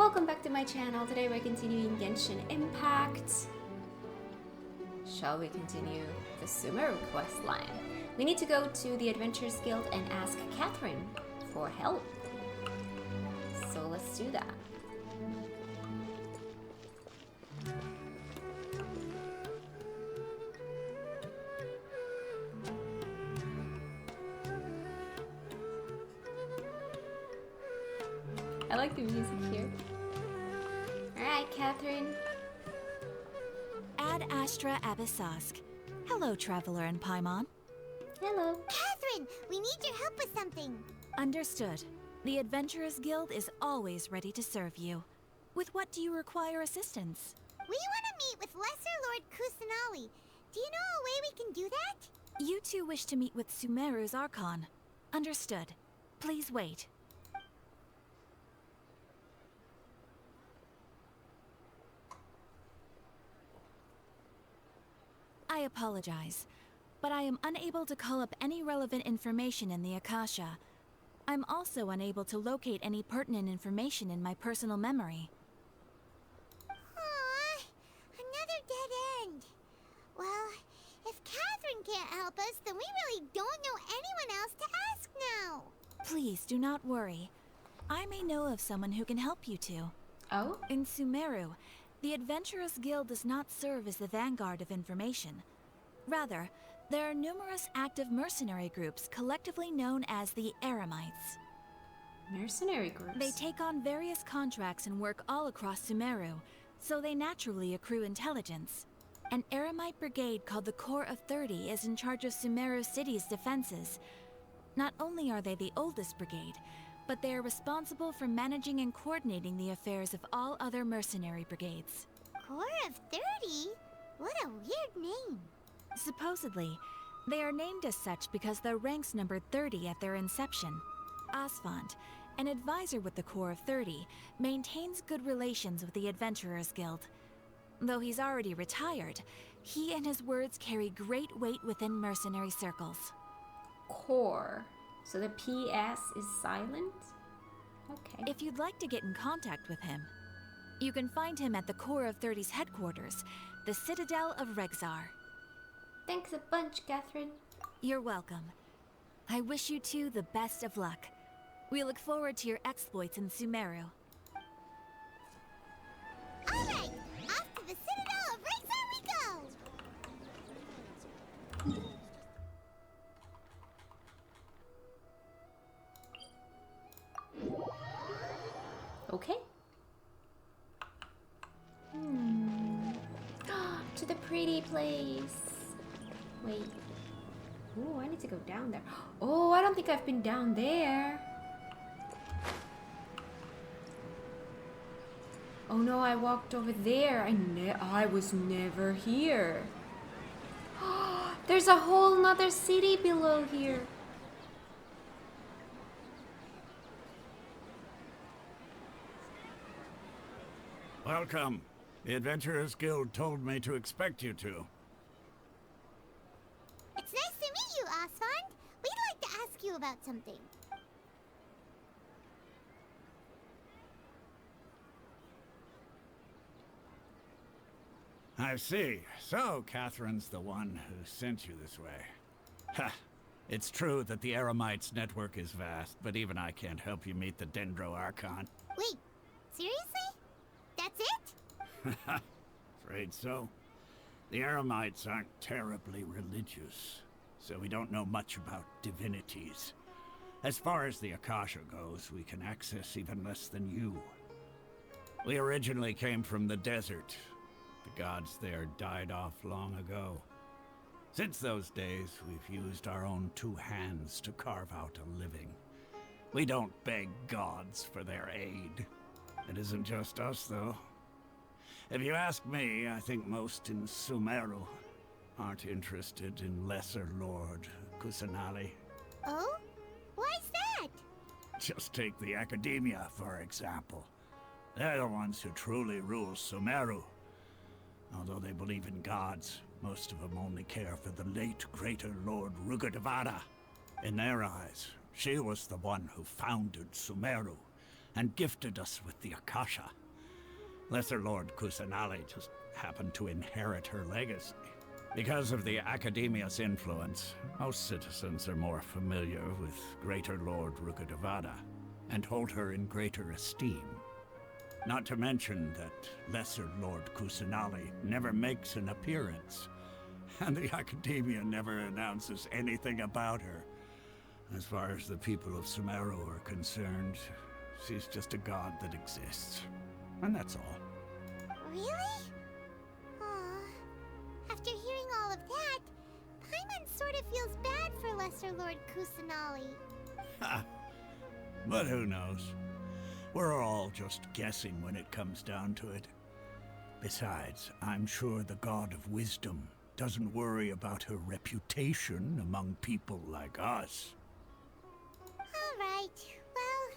welcome back to my channel. Today we're continuing Genshin Impact. Shall we continue the Sumeru quest line? We need to go to the Adventurers Guild and ask Catherine for help. So let's do that. I like the music here. Alright, Catherine. Ad Astra Abyssosk. Hello, Traveler and Paimon. Hello. Catherine, we need your help with something. Understood. The Adventurers Guild is always ready to serve you. With what do you require assistance? We want to meet with Lesser Lord Kusanali. Do you know a way we can do that? You two wish to meet with Sumeru's Archon. Understood. Please wait. I apologize, but I am unable to call up any relevant information in the Akasha. I'm also unable to locate any pertinent information in my personal memory. Aww, another dead end. Well, if Catherine can't help us, then we really don't know anyone else to ask now. Please do not worry. I may know of someone who can help you two. Oh? In Sumeru, the Adventurers Guild does not serve as the vanguard of information. Rather, there are numerous active mercenary groups collectively known as the Eremites. Mercenary groups? They take on various contracts and work all across Sumeru, so they naturally accrue intelligence. An Eremite brigade called the Corps of 30 is in charge of Sumeru City's defenses. Not only are they the oldest brigade, but they are responsible for managing and coordinating the affairs of all other mercenary brigades. Corps of 30? What a weird name. Supposedly, they are named as such because their ranks numbered 30 at their inception. Asfand, an advisor with the Corps of 30, maintains good relations with the Adventurers Guild. Though he's already retired, he and his words carry great weight within mercenary circles. Core. So the PS is silent? Okay. If you'd like to get in contact with him, you can find him at the Corps of 30's headquarters, the Citadel of Regzar. Thanks a bunch, Catherine. You're welcome. I wish you two the best of luck. We look forward to your exploits in Sumeru. All right, off to the Citadel of Rexar we go. Okay. To the pretty place. Wait. Oh, I need to go down there. Oh, I don't think I've been down there. Oh no, I walked over there. I was never here. There's a whole nother city below here. Welcome. The Adventurers Guild told me to expect you two. It's nice to meet you, Asfand. We'd like to ask you about something. I see. So, Catherine's the one who sent you this way. Ha! It's true that the Eremites' network is vast, but even I can't help you meet the Dendro Archon. Wait, seriously? That's it? Afraid so. The Eremites aren't terribly religious, so we don't know much about divinities. As far as the Akasha goes, we can access even less than you. We originally came from the desert. The gods there died off long ago. Since those days, we've used our own two hands to carve out a living. We don't beg gods for their aid. It isn't just us, though. If you ask me, I think most in Sumeru aren't interested in Lesser Lord Kusanali. Oh? Why's that? Just take the Academia, for example. They're the ones who truly rule Sumeru. Although they believe in gods, most of them only care for the late Greater Lord Rugardevada. In their eyes, she was the one who founded Sumeru, and gifted us with the Akasha. Lesser Lord Kusanali just happened to inherit her legacy. Because of the Academia's influence, most citizens are more familiar with Greater Lord Rukkhadevada and hold her in greater esteem. Not to mention that Lesser Lord Kusanali never makes an appearance, and the Academia never announces anything about her. As far as the people of Sumeru are concerned, she's just a god that exists. And that's all. Really? Aw. After hearing all of that, Paimon sort of feels bad for Lesser Lord Kusanali. Ha! But who knows? We're all just guessing when it comes down to it. Besides, I'm sure the God of Wisdom doesn't worry about her reputation among people like us. Alright, well,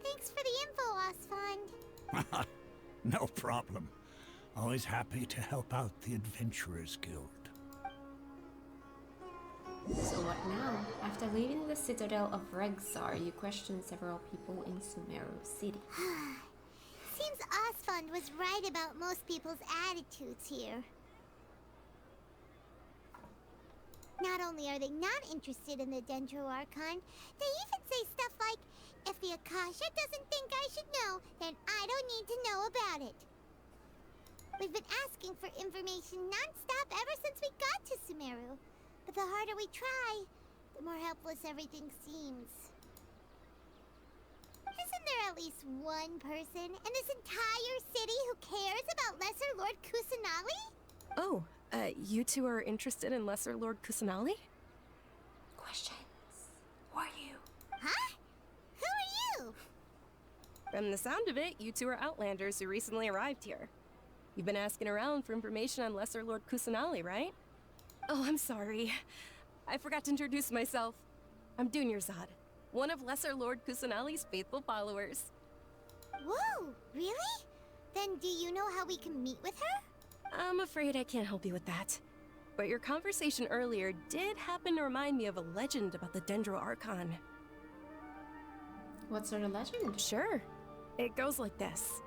thanks for the info, Osfond. No problem. Always happy to help out the Adventurers Guild. So what now? After leaving the citadel of Regzar, you questioned several people in Sumeru City. Seems Osfond was right about most people's attitudes here. Not only are they not interested in the Dendro Archon, they even say stuff like, if the Akasha doesn't think I should know, then I don't need to know about it. We've been asking for information non-stop ever since we got to Sumeru. But the harder we try, the more helpless everything seems. Isn't there at least one person in this entire city who cares about Lesser Lord Kusanali? Oh, you two are interested in Lesser Lord Kusanali? Questions. Who are you? Huh? Who are you? From the sound of it, you two are Outlanders who recently arrived here. You've been asking around for information on Lesser Lord Kusanali, right? Oh, I'm sorry. I forgot to introduce myself. I'm Dunyarzad, one of Lesser Lord Kusanali's faithful followers. Whoa, really? Then do you know how we can meet with her? I'm afraid I can't help you with that. But your conversation earlier did happen to remind me of a legend about the Dendro Archon. What sort of legend? Sure. It goes like this.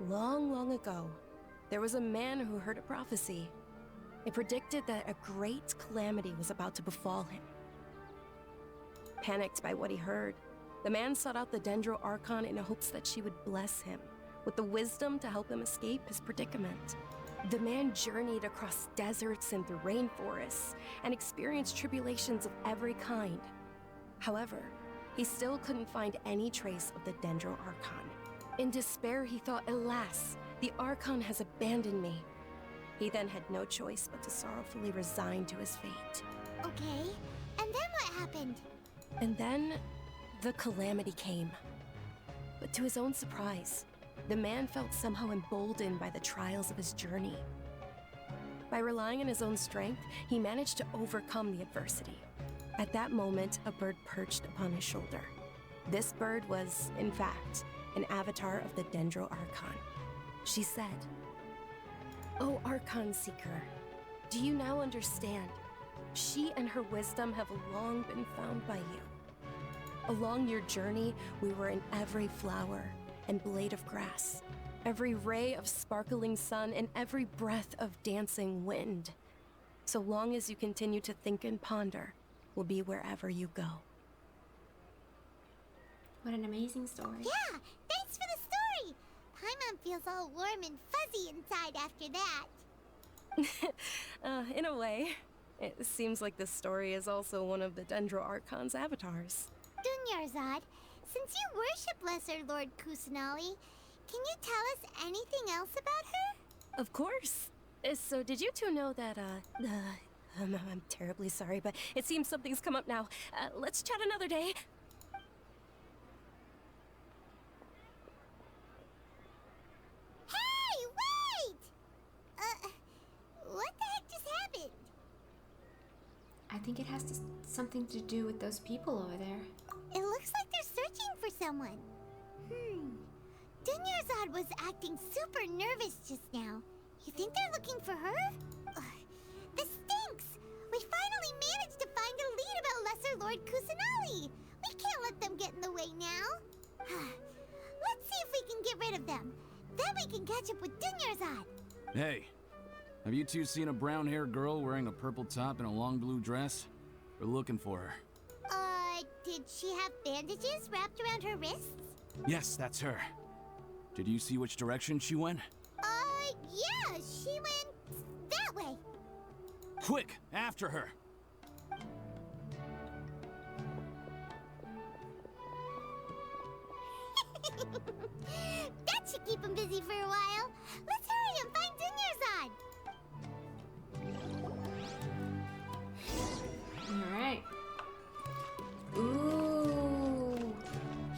Long, long ago, there was a man who heard a prophecy. It predicted that a great calamity was about to befall him. Panicked by what he heard, the man sought out the Dendro Archon in hopes that she would bless him with the wisdom to help him escape his predicament. The man journeyed across deserts and through rainforests and experienced tribulations of every kind. However, he still couldn't find any trace of the Dendro Archon. In despair, he thought, alas, the Archon has abandoned me. He then had no choice but to sorrowfully resign to his fate. Okay, and then what happened? And then, the calamity came. But to his own surprise, the man felt somehow emboldened by the trials of his journey. By relying on his own strength, he managed to overcome the adversity. At that moment, a bird perched upon his shoulder. This bird was, in fact, an avatar of the Dendro Archon. She said, "O Archon Seeker, do you now understand? She and her wisdom have long been found by you. Along your journey, we were in every flower and blade of grass, every ray of sparkling sun, and every breath of dancing wind. So long as you continue to think and ponder, we'll be wherever you go." What an amazing story. Yeah, thanks for the story! Paimon feels all warm and fuzzy inside after that. In a way. It seems like this story is also one of the Dendro Archon's avatars. Dunyarzad, since you worship Lesser Lord Kusanali, can you tell us anything else about her? Of course. So did you two know that, I'm terribly sorry, but it seems something's come up now. Let's chat another day. Hey, wait! What the heck just happened? I think it has something to do with those people over there. It looks like they're searching for someone. Dunyarzad was acting super nervous just now. You think they're looking for her? Ugh, this stinks! We finally managed to find a lead about Lesser Lord Kusanali! We can't let them get in the way now. Let's see if we can get rid of them. Then we can catch up with Dunyarzad. Hey, have you two seen a brown-haired girl wearing a purple top and a long blue dress? We're looking for her. Did she have bandages wrapped around her wrists? Yes, that's her. Did you see which direction she went? Yeah, she went that way. Quick, after her! That should keep him busy for a while. Let's hurry and find Dunyarzad. Alright. Ooh.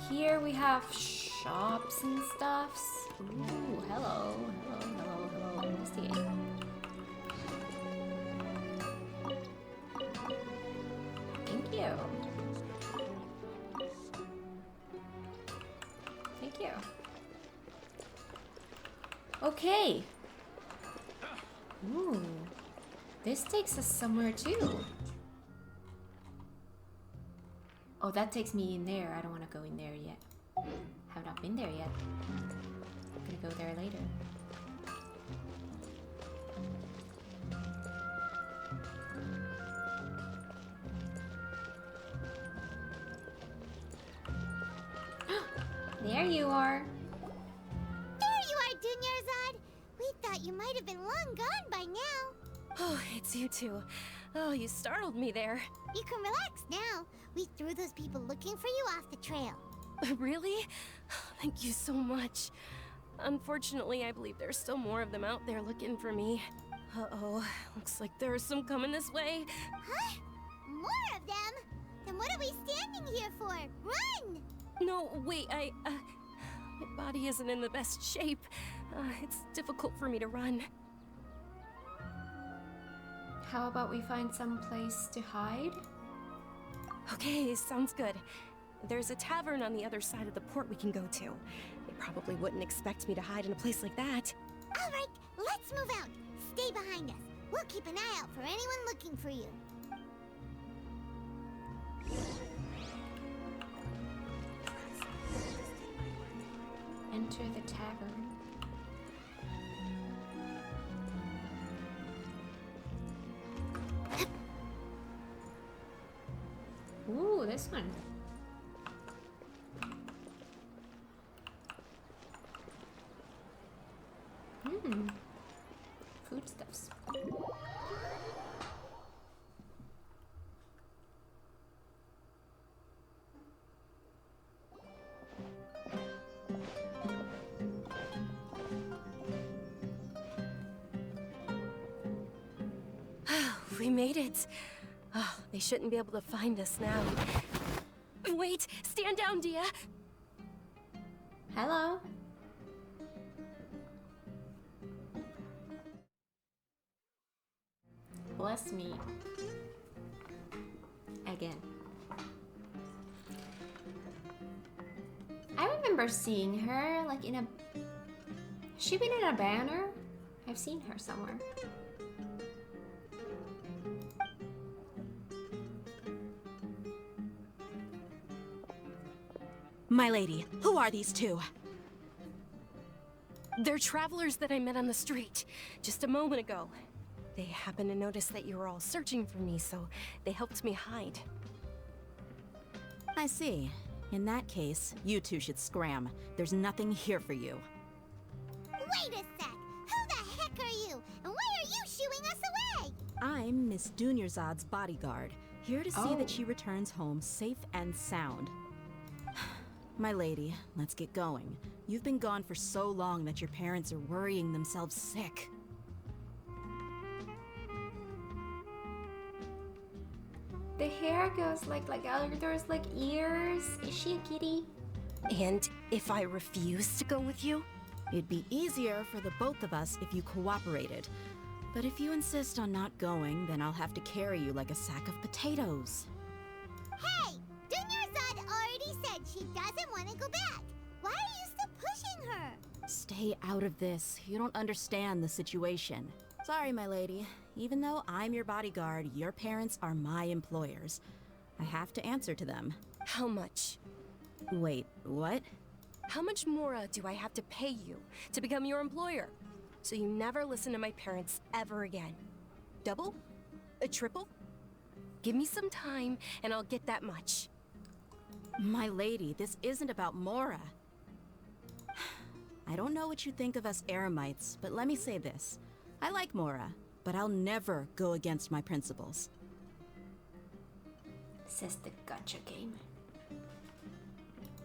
Here we have shops and stuffs. Ooh, hello. Hello. Investigate. Thank you. Thank you. Okay. Ooh. This takes us somewhere too. Oh, that takes me in there. I don't want to go in there yet. Have not been there yet. I'm gonna go there later. There you are. There you are, Dunyarzad. We thought you might have been long gone by now. Oh, it's you two. Oh, you startled me there. You can relax now. We threw those people looking for you off the trail. Really? Thank you so much. Unfortunately, I believe there's still more of them out there looking for me. Uh-oh, looks like there are some coming this way. Huh? More of them? Then what are we standing here for? Run! No, wait, my body isn't in the best shape. It's difficult for me to run. How about we find some place to hide? Okay, sounds good. There's a tavern on the other side of the port we can go to. They probably wouldn't expect me to hide in a place like that. All right, let's move out. Stay behind us. We'll keep an eye out for anyone looking for you. Enter the tavern. Ooh, this one. Foodstuffs. We made it. Oh, they shouldn't be able to find us now. Wait, stand down, Dehya. Hello. Bless me. Again. I remember seeing her, like in a... Has she been in a banner? I've seen her somewhere. My lady, who are these two? They're travelers that I met on the street just a moment ago. They happened to notice that you were all searching for me, so they helped me hide. I see. In that case, you two should scram. There's nothing here for you. Wait a sec. Who the heck are you? And why are you shooing us away? I'm Miss Dunyarzad's bodyguard, here to see Oh. that she returns home safe and sound. My lady, let's get going. You've been gone for so long that your parents are worrying themselves sick. The hair goes like there's like ears. Is she a kitty? And if I refuse to go with you? It'd be easier for the both of us if you cooperated. But if you insist on not going, then I'll have to carry you like a sack of potatoes. Hey! Dunyarzad already said she doesn't want to go back. Why are you still pushing her? Stay out of this. You don't understand the situation. Sorry, my lady. Even though I'm your bodyguard, your parents are my employers. I have to answer to them. How much? Wait, what? How much more do I have to pay you to become your employer? So you never listen to my parents ever again. Double? A triple? Give me some time and I'll get that much. My lady, this isn't about Mora. I don't know what you think of us Eremites, but let me say this. I like Mora, but I'll never go against my principles. Says the gotcha game.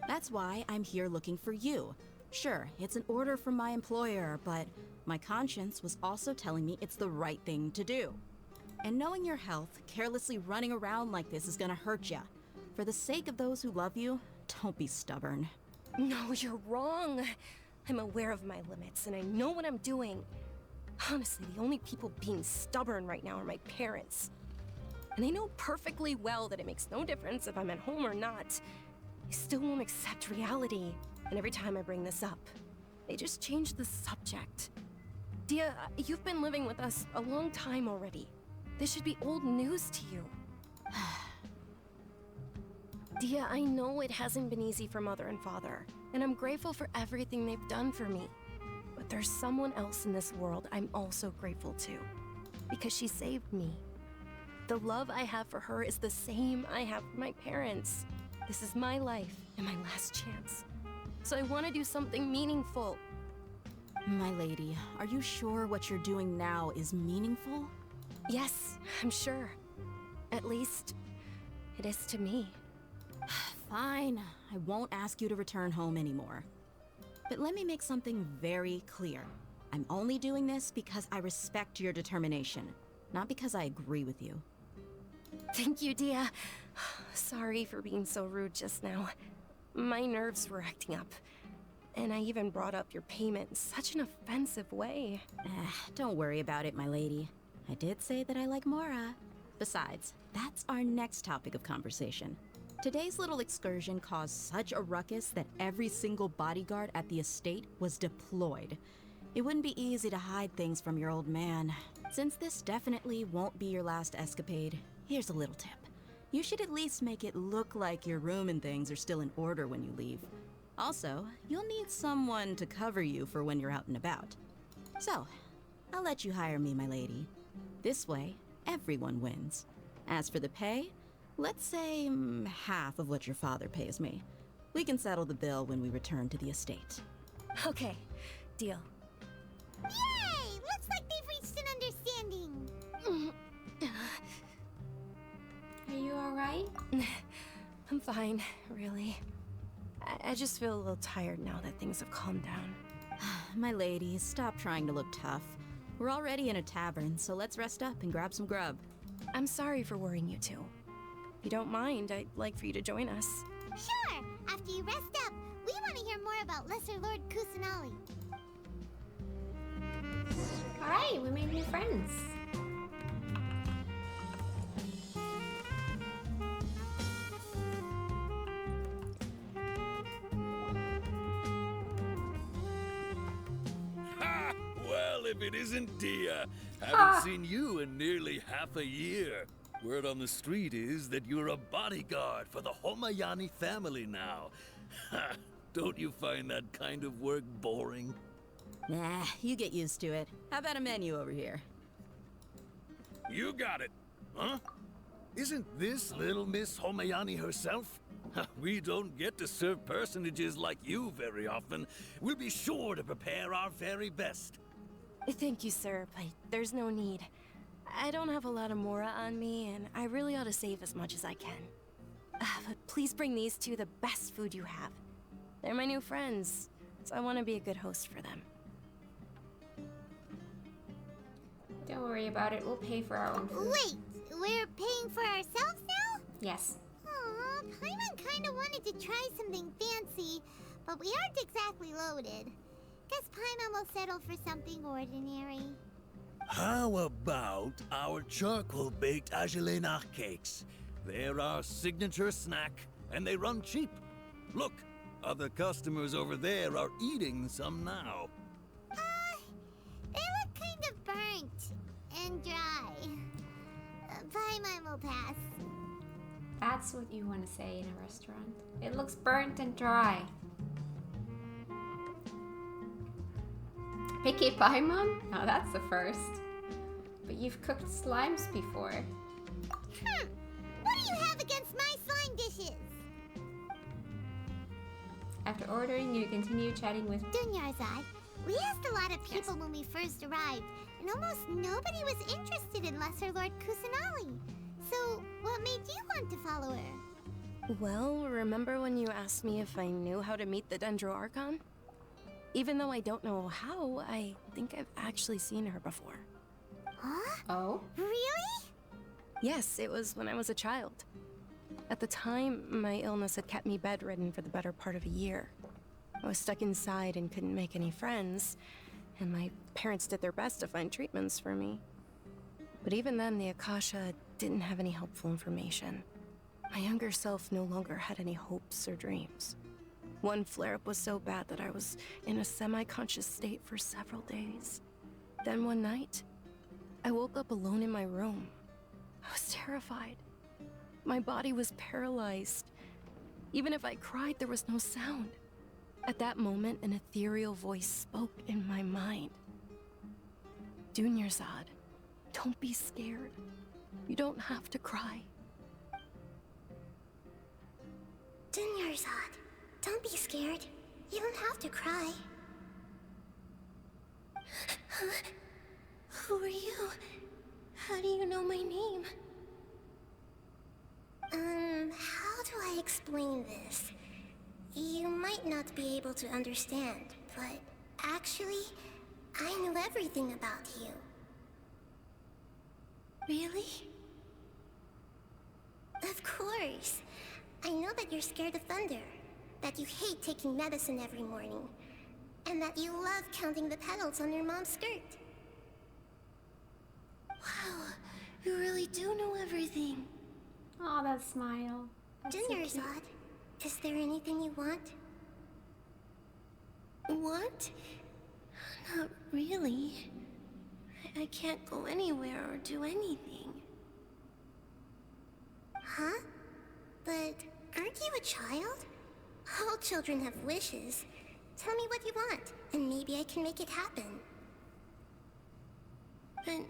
That's why I'm here looking for you. Sure, it's an order from my employer, but my conscience was also telling me it's the right thing to do. And knowing your health, carelessly running around like this is gonna hurt ya. For the sake of those who love you, don't be stubborn. No, you're wrong. I'm aware of my limits and I know what I'm doing. Honestly, the only people being stubborn right now are my parents. And they know perfectly well that it makes no difference if I'm at home or not. They still won't accept reality. And every time I bring this up, they just change the subject. Dehya, you've been living with us a long time already. This should be old news to you. Dehya, I know it hasn't been easy for Mother and Father, and I'm grateful for everything they've done for me. But there's someone else in this world I'm also grateful to, because she saved me. The love I have for her is the same I have for my parents. This is my life and my last chance. So I want to do something meaningful. My lady, are you sure what you're doing now is meaningful? Yes, I'm sure. At least, it is to me. Fine, I won't ask you to return home anymore. But let me make something very clear. I'm only doing this because I respect your determination, not because I agree with you. Thank you, Dehya. Sorry for being so rude just now. My nerves were acting up. And I even brought up your payment in such an offensive way. Don't worry about it, my lady. I did say that I like Mora. Besides, that's our next topic of conversation. Today's little excursion caused such a ruckus that every single bodyguard at the estate was deployed. It wouldn't be easy to hide things from your old man. Since this definitely won't be your last escapade, here's a little tip. You should at least make it look like your room and things are still in order when you leave. Also, you'll need someone to cover you for when you're out and about. So, I'll let you hire me, my lady. This way, everyone wins. As for the pay, let's say half of what your father pays me. We can settle the bill when we return to the estate. Okay, deal. Yay! Looks like they've reached an understanding. Are you alright? I'm fine, really. I just feel a little tired now that things have calmed down. My lady, stop trying to look tough. We're already in a tavern, so let's rest up and grab some grub. I'm sorry for worrying you two. If you don't mind, I'd like for you to join us. Sure! After you rest up, we want to hear more about Lesser Lord Kusanali. Alright, we made new friends. Ha! Well, if it isn't Dehya, haven't seen you in nearly half a year. Word on the street is that you're a bodyguard for the Homayani family now. Ha! Don't you find that kind of work boring? Nah, you get used to it. How about a menu over here? You got it. Huh? Isn't this little Miss Homayani herself? We don't get to serve personages like you very often. We'll be sure to prepare our very best. Thank you, sir, but there's no need. I don't have a lot of Mora on me, and I really ought to save as much as I can. But please bring these two the best food you have. They're my new friends, so I want to be a good host for them. Don't worry about it, we'll pay for our own food. Wait, we're paying for ourselves now? Yes. Aw, Paimon kinda wanted to try something fancy, but we aren't exactly loaded. Guess Paimon will settle for something ordinary. How about our charcoal-baked Agelenach cakes? They're our signature snack, and they run cheap. Look, other customers over there are eating some now. They look kind of burnt and dry. Paimon will pass. That's what you want to say in a restaurant. It looks burnt and dry. Picky Paimon? Oh, that's the first. But you've cooked slimes before. What do you have against my slime dishes? After ordering, you continue chatting with... Dunyarzad, we asked a lot of people when we first arrived, and almost nobody was interested in Lesser Lord Kusanali. So, what made you want to follow her? Well, remember when you asked me if I knew how to meet the Dendro Archon? Even though I don't know how, I think I've actually seen her before. Huh? Oh? Really? Yes, it was when I was a child. At the time, my illness had kept me bedridden for the better part of a year. I was stuck inside and couldn't make any friends, and my parents did their best to find treatments for me. But even then, the Akasha didn't have any helpful information. My younger self no longer had any hopes or dreams. One flare-up was so bad that I was in a semi-conscious state for several days. Then one night, I woke up alone in my room. I was terrified. My body was paralyzed. Even if I cried, there was no sound. At that moment, an ethereal voice spoke in my mind. Dunyarzad, don't be scared. You don't have to cry. Dunyarzad, don't be scared. You don't have to cry. Who are you? How do you know my name? How do I explain this? You might not be able to understand, but actually, I know everything about you. Really? Of course. I know that you're scared of thunder, that you hate taking medicine every morning, and that you love counting the petals on your mom's skirt. Wow, you really do know everything. Oh, that smile. That's so cute. Dunyarzad, is there anything you want? Want? Not really. I can't go anywhere or do anything. Huh? But aren't you a child? All children have wishes. Tell me what you want, and maybe I can make it happen. But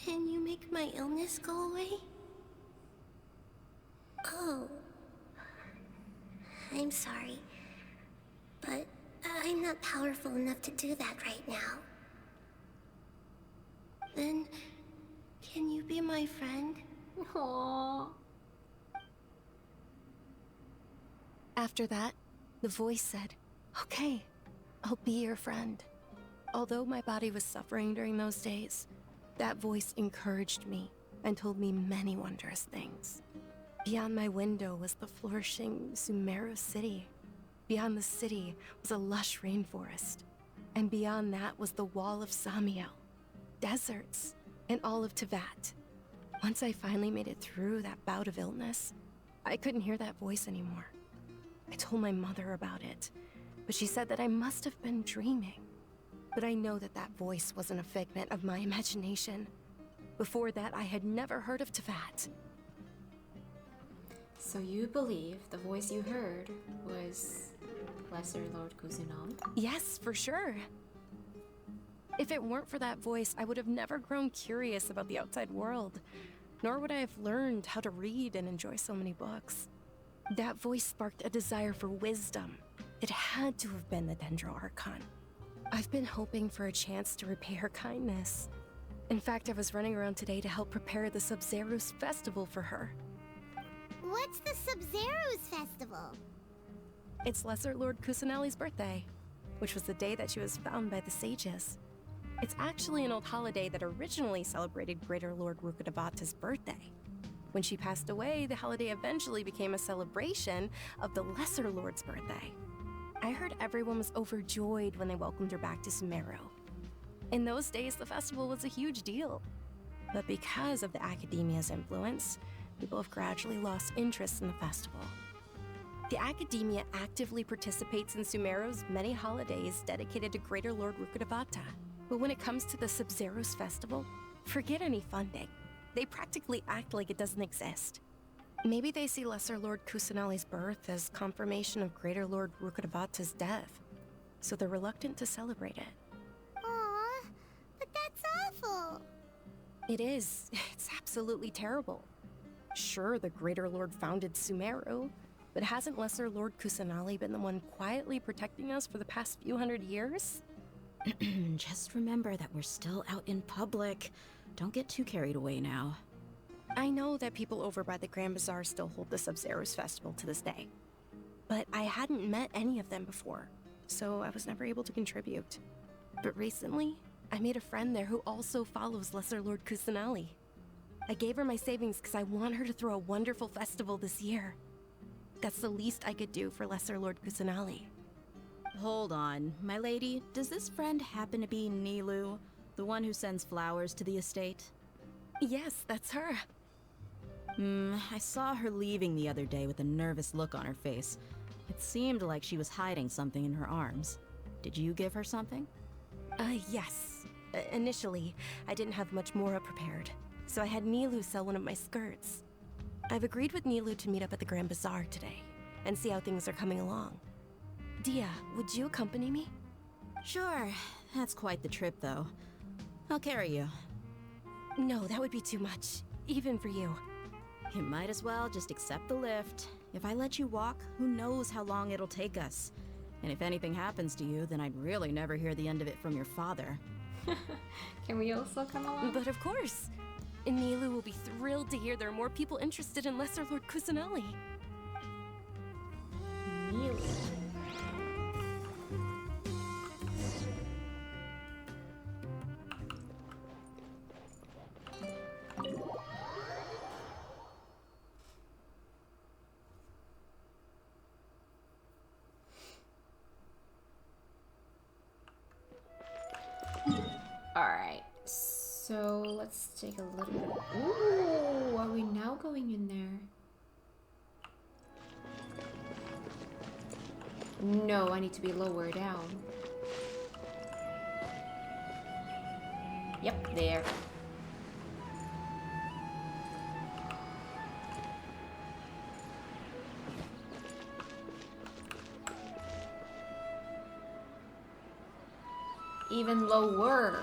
can you make my illness go away? Oh. I'm sorry. But I'm not powerful enough to do that right now. Then, can you be my friend? Aww. After that, the voice said, "Okay, I'll be your friend." Although my body was suffering during those days, that voice encouraged me and told me many wondrous things. Beyond my window was the flourishing Sumeru city. Beyond the city was a lush rainforest. And beyond that was the wall of Samiel, deserts, and all of Teyvat. Once I finally made it through that bout of illness, I couldn't hear that voice anymore. I told my mother about it, but she said that I must have been dreaming. But I know that that voice wasn't a figment of my imagination. Before that, I had never heard of Teyvat. So you believe the voice you heard was Lesser Lord Kusanali? Yes, for sure. If it weren't for that voice, I would have never grown curious about the outside world, nor would I have learned how to read and enjoy so many books. That voice sparked a desire for wisdom. It had to have been the Dendro Archon. I've been hoping for a chance to repay her kindness. In fact, I was running around today to help prepare the Sub-Zerus festival for her. What's the Sub-Zerus festival? It's Lesser Lord Kusanali's birthday, which was the day that she was found by the sages. It's actually an old holiday that originally celebrated Greater Lord Rukkhadevata's birthday. When she passed away, the holiday eventually became a celebration of the Lesser Lord's birthday. I heard everyone was overjoyed when they welcomed her back to Sumeru. In those days, the festival was a huge deal. But because of the Academia's influence, people have gradually lost interest in the festival. The Academia actively participates in Sumeru's many holidays dedicated to Greater Lord Rukkhadevata. But when it comes to the Sub-Zerus festival, forget any funding. They practically act like it doesn't exist. Maybe they see Lesser Lord Kusanali's birth as confirmation of Greater Lord Rukkhadevata's death, so they're reluctant to celebrate it. It is. It's absolutely terrible. Sure, the Greater Lord founded Sumeru, but hasn't Lesser Lord Kusanali been the one quietly protecting us for the past few hundred years? Just remember that we're still out in public. Don't get too carried away now. I know that people over by the Grand Bazaar still hold the Sub-Zero's festival to this day, but I hadn't met any of them before, so I was never able to contribute. But recently, I made a friend there who also follows Lesser Lord Kusanali. I gave her my savings because I want her to throw a wonderful festival this year. That's the least I could do for Lesser Lord Kusanali. Hold on, my lady. Does this friend happen to be Nilou, the one who sends flowers to the estate? Yes, that's her. I saw her leaving the other day with a nervous look on her face. It seemed like she was hiding something in her arms. Did you give her something? Yes. Initially, I didn't have much Mora prepared, so I had Nilou sell one of my skirts. I've agreed with Nilou to meet up at the Grand Bazaar today, and see how things are coming along. Dehya, would you accompany me? Sure. That's quite the trip, though. I'll carry you. No, that would be too much, even for you. You might as well just accept the lift. If I let you walk, who knows how long it'll take us. And if anything happens to you, then I'd really never hear the end of it from your father. Can we also come along? But of course. And Nilou will be thrilled to hear there are more people interested in Lesser Lord Kusanali. Nilou. Alright, so let's take a little bit. Ooh, are we now going in there? No, I need to be lower down. Yep, there. Even lower.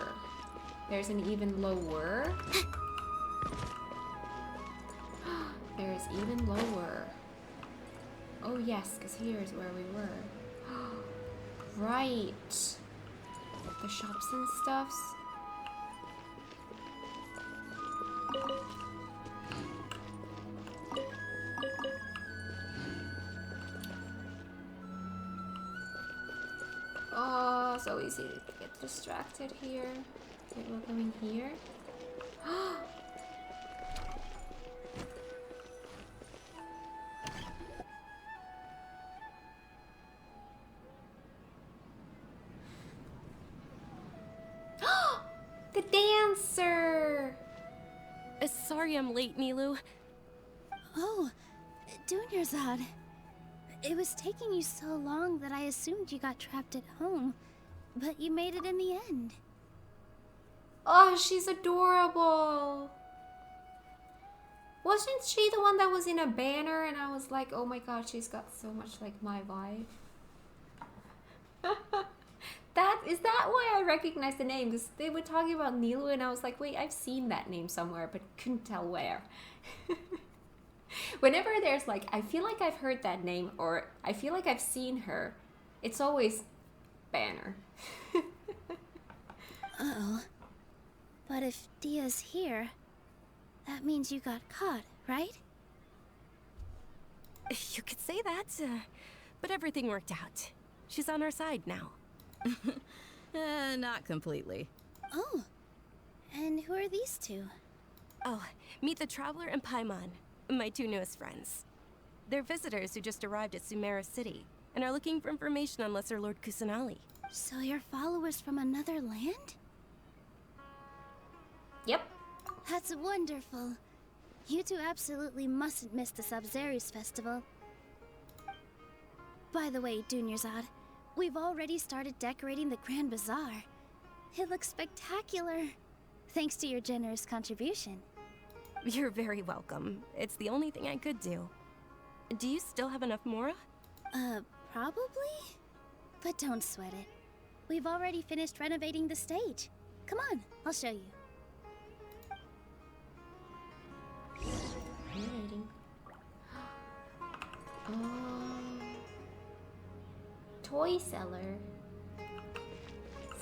There's an even lower. There's even lower. Oh yes, because here's where we were. Right. The shops and stuffs. Oh, so easy to get distracted here. Wait, we're going here? The dancer! Sorry I'm late, Nilou. Oh, Dunyarzad. It was taking you so long that I assumed you got trapped at home, but you made it in the end. Oh, she's adorable. Wasn't she the one that was in a banner and I was like, oh my god, she's got so much like my vibe. Is that why I recognize the name? Because they were talking about Nilou and I was like, wait, I've seen that name somewhere, but couldn't tell where. Whenever there's like, I feel like I've heard that name or I feel like I've seen her, it's always Banner. Uh-oh. But if Dehya's here, that means you got caught, right? You could say that, but everything worked out. She's on our side now. Not completely. Oh, and who are these two? Oh, meet the Traveler and Paimon, my two newest friends. They're visitors who just arrived at Sumeru City and are looking for information on Lesser Lord Kusanali. So you're followers from another land? Yep. That's wonderful. You two absolutely mustn't miss the Sub-Zero's festival. By the way, Dunyarzad, we've already started decorating the Grand Bazaar. It looks spectacular, thanks to your generous contribution. You're very welcome. It's the only thing I could do. Do you still have enough Mora? Probably? But don't sweat it. We've already finished renovating the stage. Come on, I'll show you. Toy seller.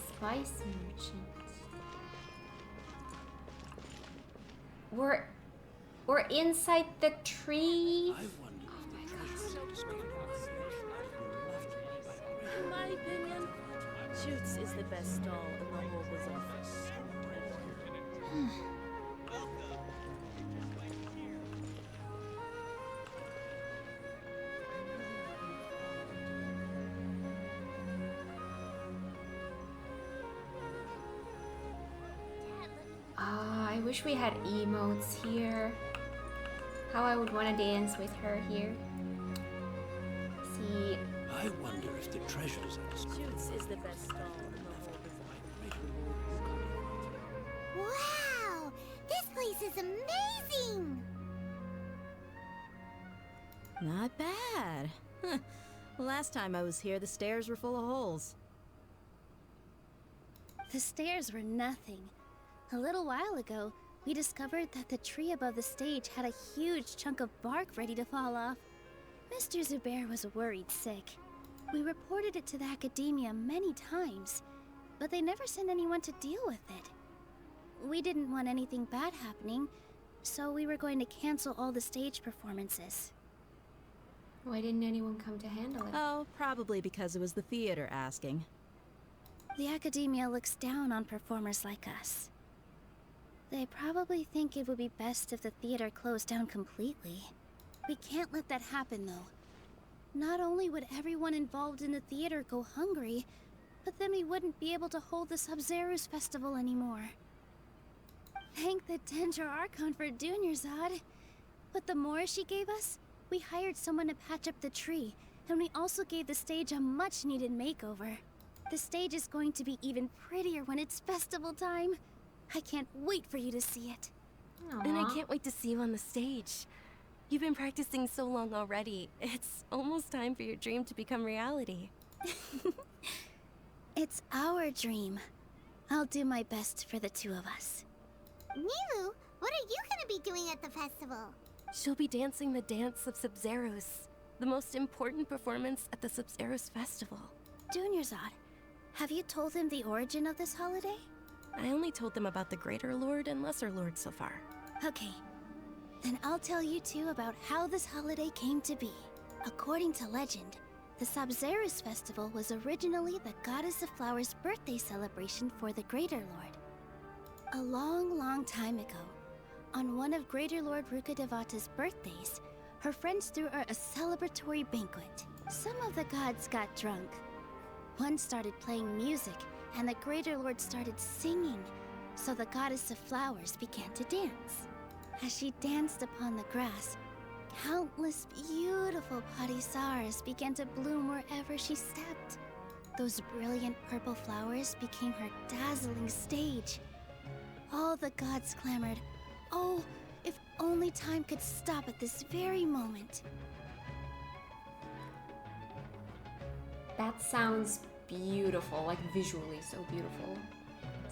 Spice merchant. We're inside the tree. In my opinion, Shoots is the best stall in the whole bazaar. I wish we had emotes here. How I would want to dance with her here. See. I wonder if the treasures are Shoots is the best stall in the whole bazaar. Wow! This place is amazing! Not bad. Last time I was here, the stairs were full of holes. The stairs were nothing. A little while ago, we discovered that the tree above the stage had a huge chunk of bark ready to fall off. Mr. Zubair was worried sick. We reported it to the academia many times, but they never sent anyone to deal with it. We didn't want anything bad happening, so we were going to cancel all the stage performances. Why didn't anyone come to handle it? Oh, probably because it was the theater asking. The academia looks down on performers like us. They probably think it would be best if the theater closed down completely. We can't let that happen, though. Not only would everyone involved in the theater go hungry, but then we wouldn't be able to hold the Sub-Zero's festival anymore. Thank the Dendro Archon for Dunyarzad. But the more she gave us, we hired someone to patch up the tree, and we also gave the stage a much-needed makeover. The stage is going to be even prettier when it's festival time. I can't wait for you to see it. Aww. And I can't wait to see you on the stage. You've been practicing so long already. It's almost time for your dream to become reality. It's our dream. I'll do my best for the two of us. Nilou, what are you gonna be doing at the festival? She'll be dancing the dance of Sub-Zeros, the most important performance at the Sub-Zeros festival. Dunyarzad, have you told him the origin of this holiday? I only told them about the Greater Lord and Lesser Lord so far. Okay. Then I'll tell you two about how this holiday came to be. According to legend, the Sub-Zeros festival was originally the Goddess of Flowers' birthday celebration for the Greater Lord. A long, long time ago, on one of Greater Lord Rukkhadevata's birthdays, her friends threw her a celebratory banquet. Some of the gods got drunk. One started playing music, and the Greater Lord started singing, so the Goddess of Flowers began to dance. As she danced upon the grass, countless beautiful padisaras began to bloom wherever she stepped. Those brilliant purple flowers became her dazzling stage. All the gods clamored, "Oh, if only time could stop at this very moment." That sounds beautiful, like visually so beautiful.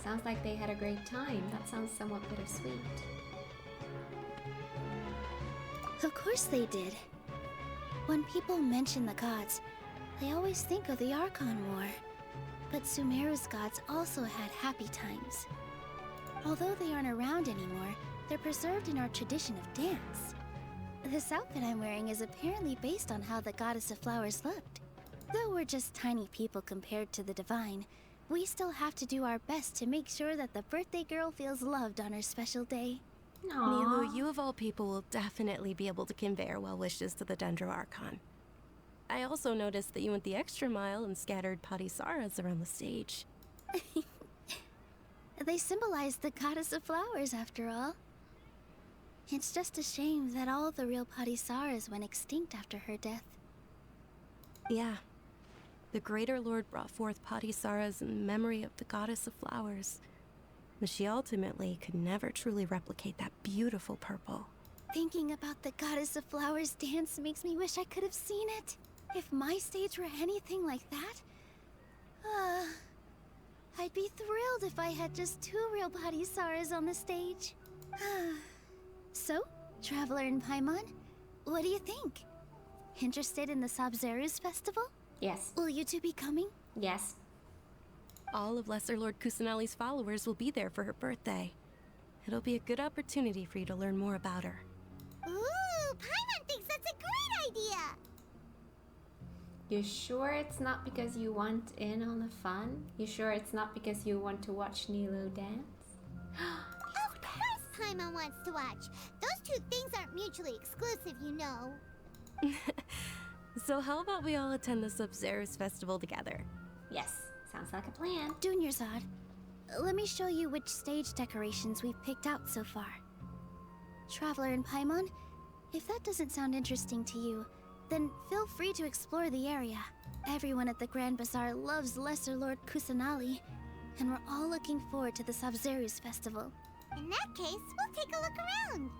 Sounds like they had a great time. That sounds somewhat bittersweet. Of course they did. When people mention the gods, they always think of the Archon War. But Sumeru's gods also had happy times. Although they aren't around anymore, they're preserved in our tradition of dance. This outfit I'm wearing is apparently based on how the Goddess of Flowers looked. Though we're just tiny people compared to the Divine, we still have to do our best to make sure that the birthday girl feels loved on her special day. Nilou, you of all people will definitely be able to convey our well wishes to the Dendro Archon. I also noticed that you went the extra mile and scattered padisaras around the stage. They symbolize the Goddess of Flowers, after all. It's just a shame that all the real padisaras went extinct after her death. Yeah. The Greater Lord brought forth padisaras in memory of the Goddess of Flowers, but she ultimately could never truly replicate that beautiful purple. Thinking about the Goddess of Flowers dance makes me wish I could have seen it. If my stage were anything like that, I'd be thrilled if I had just 2 real padisaras on the stage. So, Traveler and Paimon, what do you think? Interested in the Sabzeruz festival? Yes. Will you two be coming? Yes. All of Lesser Lord Kusanali's followers will be there for her birthday. It'll be a good opportunity for you to learn more about her. Ooh, Paimon thinks that's a great idea! You sure it's not because you want in on the fun? You sure it's not because you want to watch Nilou dance? Of course Paimon wants to watch. Those two things aren't mutually exclusive, you know. So how about we all attend the Sabzeruz festival together? Yes, sounds like a plan. Dunyarzad, let me show you which stage decorations we've picked out so far. Traveler and Paimon, if that doesn't sound interesting to you, then feel free to explore the area. Everyone at the Grand Bazaar loves Lesser Lord Kusanali, and we're all looking forward to the Sabzeruz festival. In that case, we'll take a look around.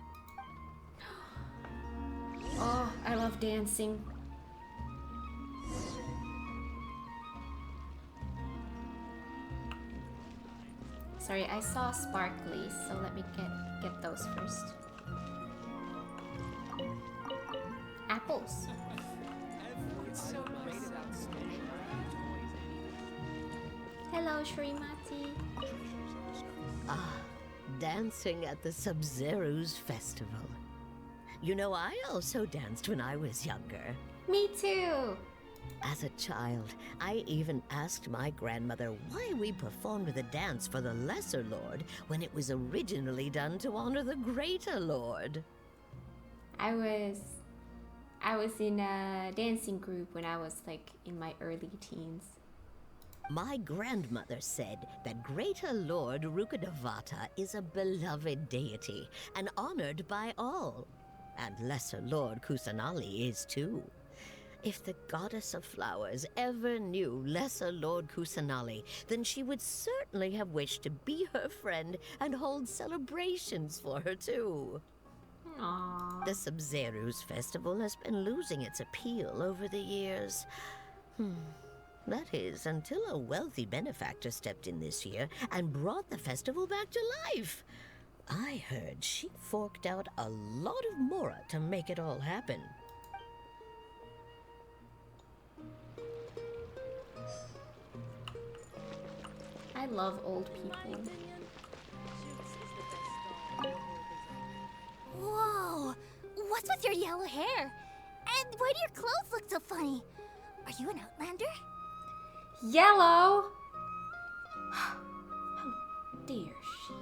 Oh, I love dancing. Sorry, I saw sparklies, so let me get those first. Apples. Hello, Shrimati. Ah, dancing at the Sabzeruz festival. You know, I also danced when I was younger. Me too. As a child, I even asked my grandmother why we performed the dance for the Lesser Lord when it was originally done to honor the Greater Lord. I was in a dancing group when I was like in my early teens. My grandmother said that Greater Lord Rukkhadevata is a beloved deity and honored by all. And Lesser Lord Kusanali is too. If the goddess of flowers ever knew Lesser Lord Kusanali, then she would certainly have wished to be her friend and hold celebrations for her too. Aww. The Sabzeruz festival has been losing its appeal over the years. That is, until a wealthy benefactor stepped in this year and brought the festival back to life. I heard she forked out a lot of mora to make it all happen. I love old people. Whoa! What's with your yellow hair? And why do your clothes look so funny? Are you an outlander? Yellow! How dare she?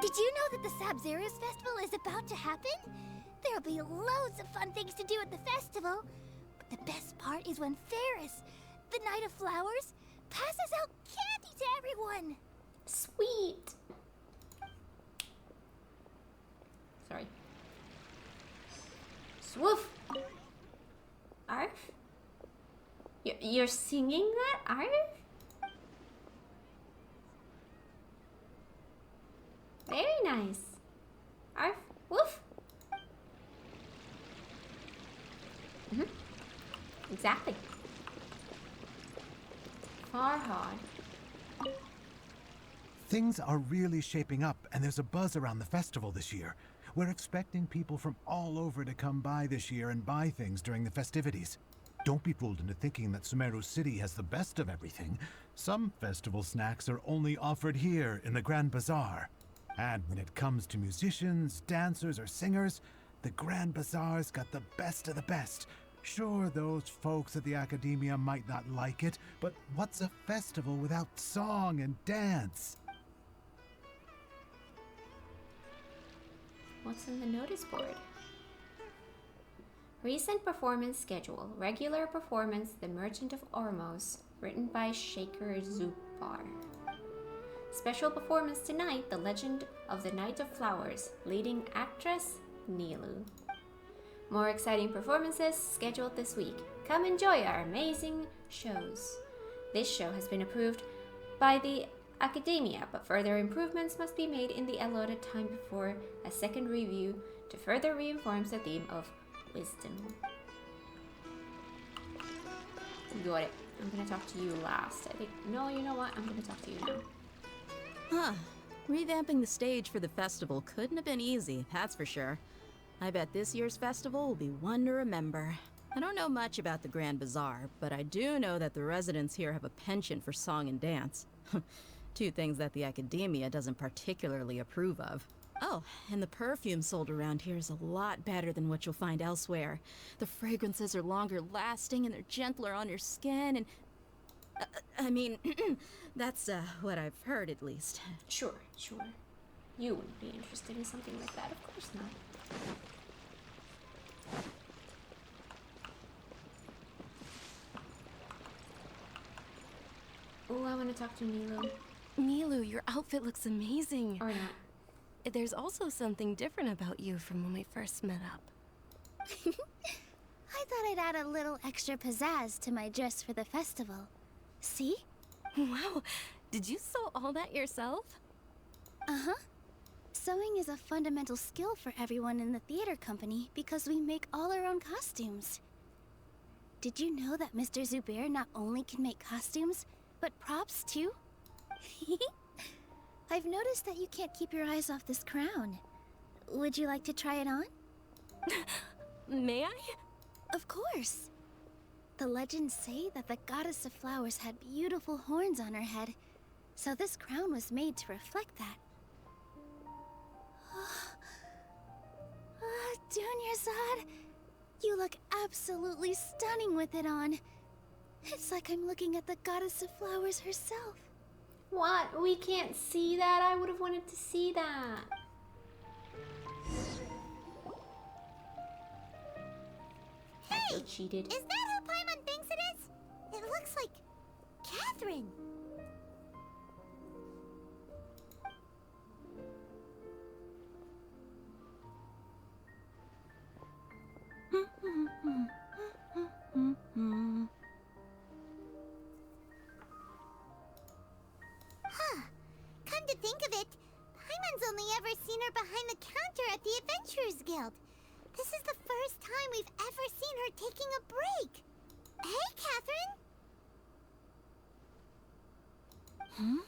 Did you know that the Sabzeruz festival is about to happen? There'll be loads of fun things to do at the festival. But the best part is when Ferris, the Knight of Flowers, passes out candy to everyone. Sweet! Sorry. Swoof! Arf? You're singing that, Arf? Very nice. Arf, woof. Exactly. Farhad. Things are really shaping up, and there's a buzz around the festival this year. We're expecting people from all over to come by this year and buy things during the festivities. Don't be fooled into thinking that Sumeru City has the best of everything. Some festival snacks are only offered here in the Grand Bazaar. And when it comes to musicians, dancers, or singers, the Grand Bazaar's got the best of the best. Sure, those folks at the Academia might not like it, but what's a festival without song and dance? What's on the notice board? Recent performance schedule. Regular performance, The Merchant of Ormos, written by Shaker Zupar. Special performance tonight, The Legend of the Knight of Flowers, leading actress Nilou. More exciting performances scheduled this week. Come enjoy our amazing shows. This show has been approved by the Academia, but further improvements must be made in the allotted time before a second review to further reinforce the theme of wisdom. Got it. I'm gonna talk to you last. I think. No, you know what? I'm gonna talk to you now. Huh. Revamping the stage for the festival couldn't have been easy, that's for sure. I bet this year's festival will be one to remember. I don't know much about the Grand Bazaar, but I do know that the residents here have a penchant for song and dance. Two things that the academia doesn't particularly approve of. Oh, and the perfume sold around here is a lot better than what you'll find elsewhere. The fragrances are longer lasting and they're gentler on your skin and... I mean, that's what I've heard at least. Sure. You wouldn't be interested in something like that, of course not. Oh, I want to talk to Nilou. Nilou, your outfit looks amazing. Or not. There's also something different about you from when we first met up. I thought I'd add a little extra pizzazz to my dress for the festival. See? Wow, did you sew all that yourself? Uh-huh. Sewing is a fundamental skill for everyone in the theater company because we make all our own costumes. Did you know that Mr. Zubair not only can make costumes, but props too? I've noticed that you can't keep your eyes off this crown. Would you like to try it on? May I? Of course. The legends say that the goddess of flowers had beautiful horns on her head, so this crown was made to reflect that. Dunyarzad, you look absolutely stunning with it on. It's like I'm looking at the goddess of flowers herself. What? We can't see that? I would have wanted to see that. Hey! I feel cheated. Is that who Paimon thinks it is? It looks like Catherine. Come to think of it, Paimon's only ever seen her behind the counter at the Adventurers Guild. This is the first time we've ever seen her taking a break. Hey, Catherine!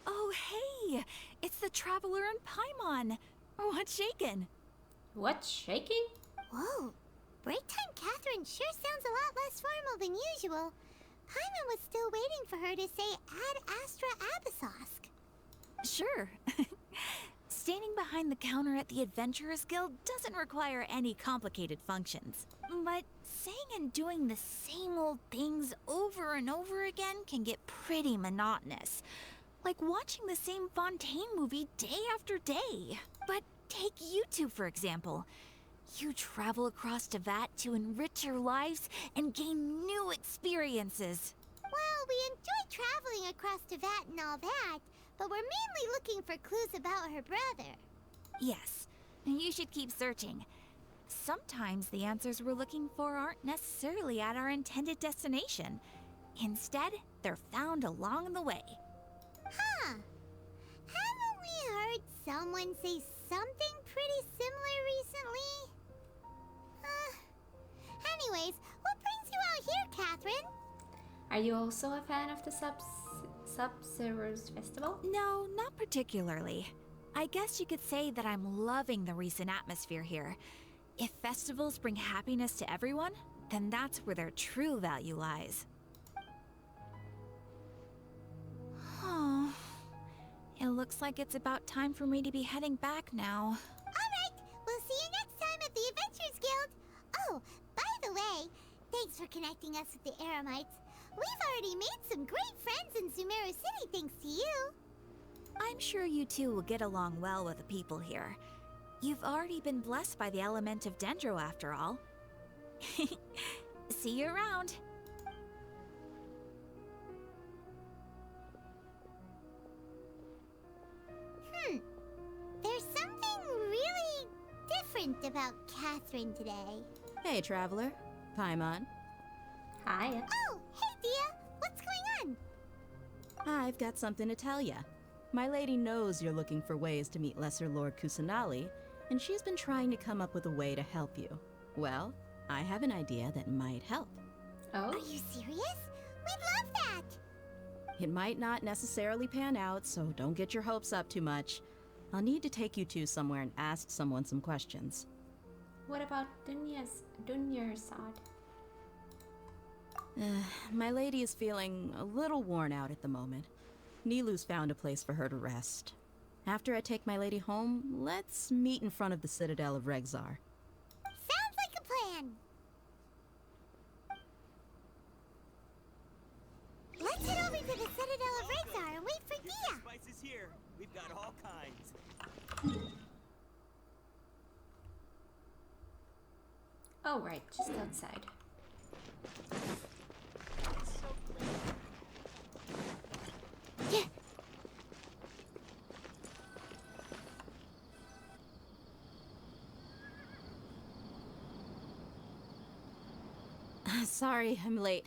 Oh, hey! It's the Traveler and Paimon! What's shaken? What's shaking? Whoa, break time Catherine sure sounds a lot less formal than usual. Paimon was still waiting for her to say Ad Astra Abyssosque. Sure. Standing behind the counter at the Adventurers Guild doesn't require any complicated functions. But saying and doing the same old things over and over again can get pretty monotonous. Like watching the same Fontaine movie day after day. But take you two, for example. You travel across Tevat to enrich your lives and gain new experiences. Well, we enjoy traveling across Tevat and all that, but we're mainly looking for clues about her brother. Yes, you should keep searching. Sometimes the answers we're looking for aren't necessarily at our intended destination. Instead, they're found along the way. Huh. Haven't we heard someone say something pretty similar recently? Anyways, what brings you out here, Catherine? Are you also a fan of the Sub-Zero's festival? No, not particularly. I guess you could say that I'm loving the recent atmosphere here. If festivals bring happiness to everyone, then that's where their true value lies. Oh, it looks like it's about time for me to be heading back now. Alright, we'll see you next time at the Adventurers Guild. Oh, by the way, thanks for connecting us with the Eremites. We've already made some great friends in Sumeru City thanks to you. I'm sure you two will get along well with the people here. You've already been blessed by the element of Dendro after all. See you around. There's something really different about Catherine today. Hey, Traveler. Paimon. Hi. Oh, hey, Dehya. What's going on? I've got something to tell ya. My lady knows you're looking for ways to meet Lesser Lord Kusanali, and she's been trying to come up with a way to help you. Well, I have an idea that might help. Oh? Are you serious? We'd love that! It might not necessarily pan out, so don't get your hopes up too much. I'll need to take you two somewhere and ask someone some questions. What about Dunyarsad? My lady is feeling a little worn out at the moment. Nilou's found a place for her to rest. After I take my lady home, let's meet in front of the Citadel of Regzar. Sounds like a plan. Let's head over to the Citadel of Regzar and wait for Dehya. Spices here. We've got all kinds. Oh, right, just outside. Yeah. Sorry, I'm late.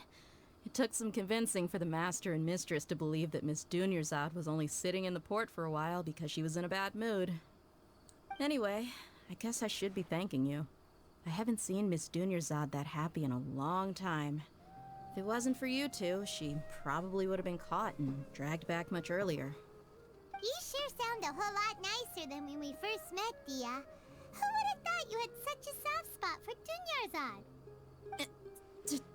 It took some convincing for the master and mistress to believe that Miss Dunyarzad was only sitting in the port for a while because she was in a bad mood. Anyway, I guess I should be thanking you. I haven't seen Miss Dunyarzad that happy in a long time. If it wasn't for you two, she probably would have been caught and dragged back much earlier. You sure sound a whole lot nicer than when we first met, Dehya. Who would have thought you had such a soft spot for Dunyarzad?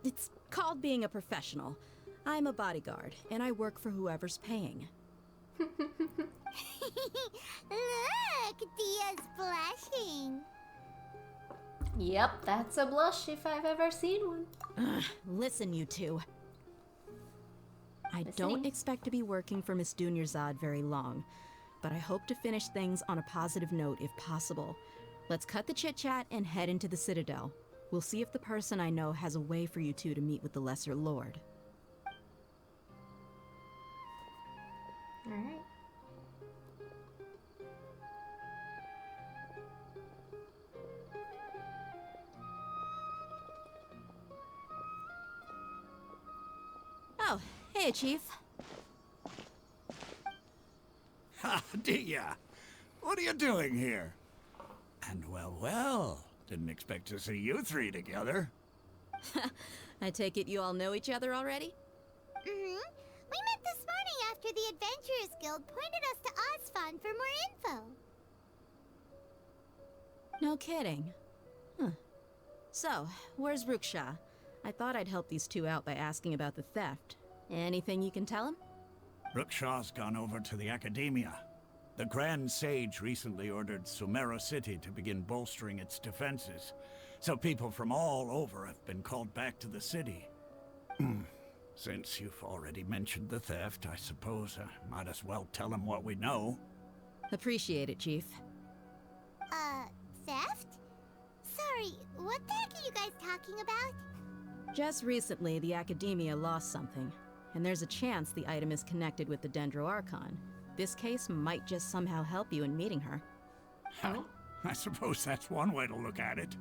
It's called being a professional. I'm a bodyguard, and I work for whoever's paying. Look, Dehya's blushing. Yep, that's a blush if I've ever seen one. Listen, you two. I don't expect to be working for Miss Dunyarzad very long, but I hope to finish things on a positive note if possible. Let's cut the chit-chat and head into the Citadel. We'll see if the person I know has a way for you two to meet with the Lesser Lord. Alright. Oh, hey, Chief. Ha, Dehya! What are you doing here? And well, didn't expect to see you three together. I take it you all know each other already? We met this morning after the Adventurers Guild pointed us to Osfon for more info. No kidding. Huh. So, where's Ruksha? I thought I'd help these two out by asking about the theft. Anything you can tell him? Ruksha's gone over to the Academia. The Grand Sage recently ordered Sumeru City to begin bolstering its defenses, so people from all over have been called back to the city. Since you've already mentioned the theft, I suppose I might as well tell him what we know. Appreciate it, Chief. Theft? Sorry, what the heck are you guys talking about? Just recently, the Academia lost something, and there's a chance the item is connected with the Dendro Archon. This case might just somehow help you in meeting her. Oh? I suppose that's one way to look at it.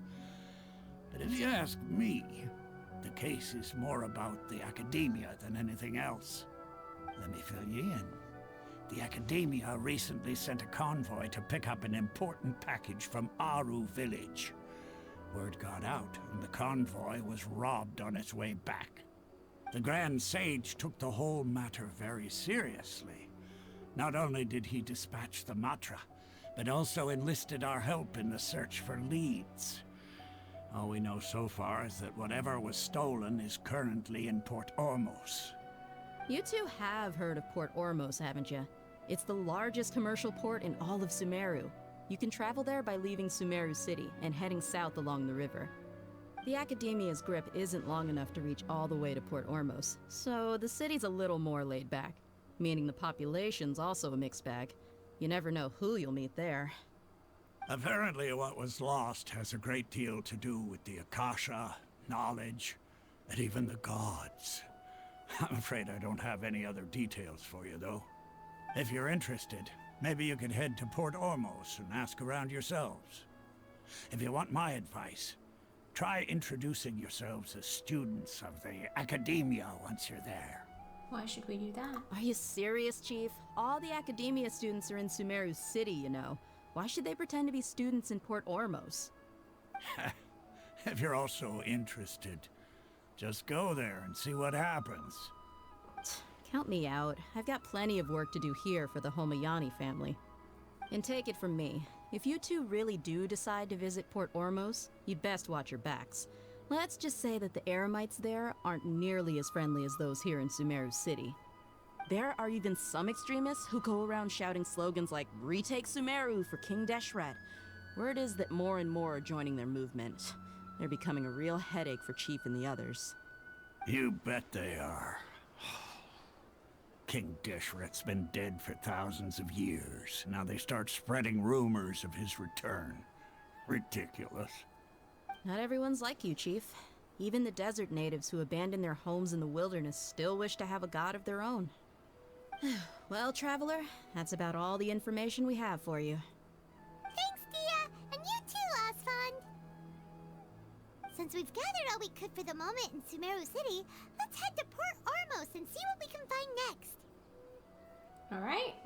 But if you ask me, the case is more about the Academia than anything else. Let me fill you in. The Academia recently sent a convoy to pick up an important package from Aru village. Word got out, and the convoy was robbed on its way back. The Grand Sage took the whole matter very seriously. Not only did he dispatch the Matra, but also enlisted our help in the search for leads. All we know so far is that whatever was stolen is currently in Port Ormos. You two have heard of Port Ormos, haven't you? It's the largest commercial port in all of Sumeru. You can travel there by leaving Sumeru City and heading south along the river. The Academia's grip isn't long enough to reach all the way to Port Ormos, so the city's a little more laid back, meaning the population's also a mixed bag. You never know who you'll meet there. Apparently what was lost has a great deal to do with the Akasha, knowledge, and even the gods. I'm afraid I don't have any other details for you, though. If you're interested, maybe you could head to Port Ormos and ask around yourselves. If you want my advice, try introducing yourselves as students of the Academia once you're there. Why should we do that? Are you serious, Chief? All the Academia students are in Sumeru City, you know. Why should they pretend to be students in Port Ormos? If you're also interested, just go there and see what happens. Count me out. I've got plenty of work to do here for the Homayani family. And take it from me, if you two really do decide to visit Port Ormos, you'd best watch your backs. Let's just say that the Eremites there aren't nearly as friendly as those here in Sumeru City. There are even some extremists who go around shouting slogans like, "Retake Sumeru for King Deshret." Word is that more and more are joining their movement. They're becoming a real headache for Chief and the others. You bet they are. King Deshret's been dead for thousands of years. Now they start spreading rumors of his return. Ridiculous. Not everyone's like you, Chief. Even the desert natives who abandoned their homes in the wilderness still wish to have a god of their own. Well, Traveler, that's about all the information we have for you. Thanks, Dehya, and you too, Osfond. Since we've gathered all we could for the moment in Sumeru City, let's head to Port Ormos and see what we can find next. Alright.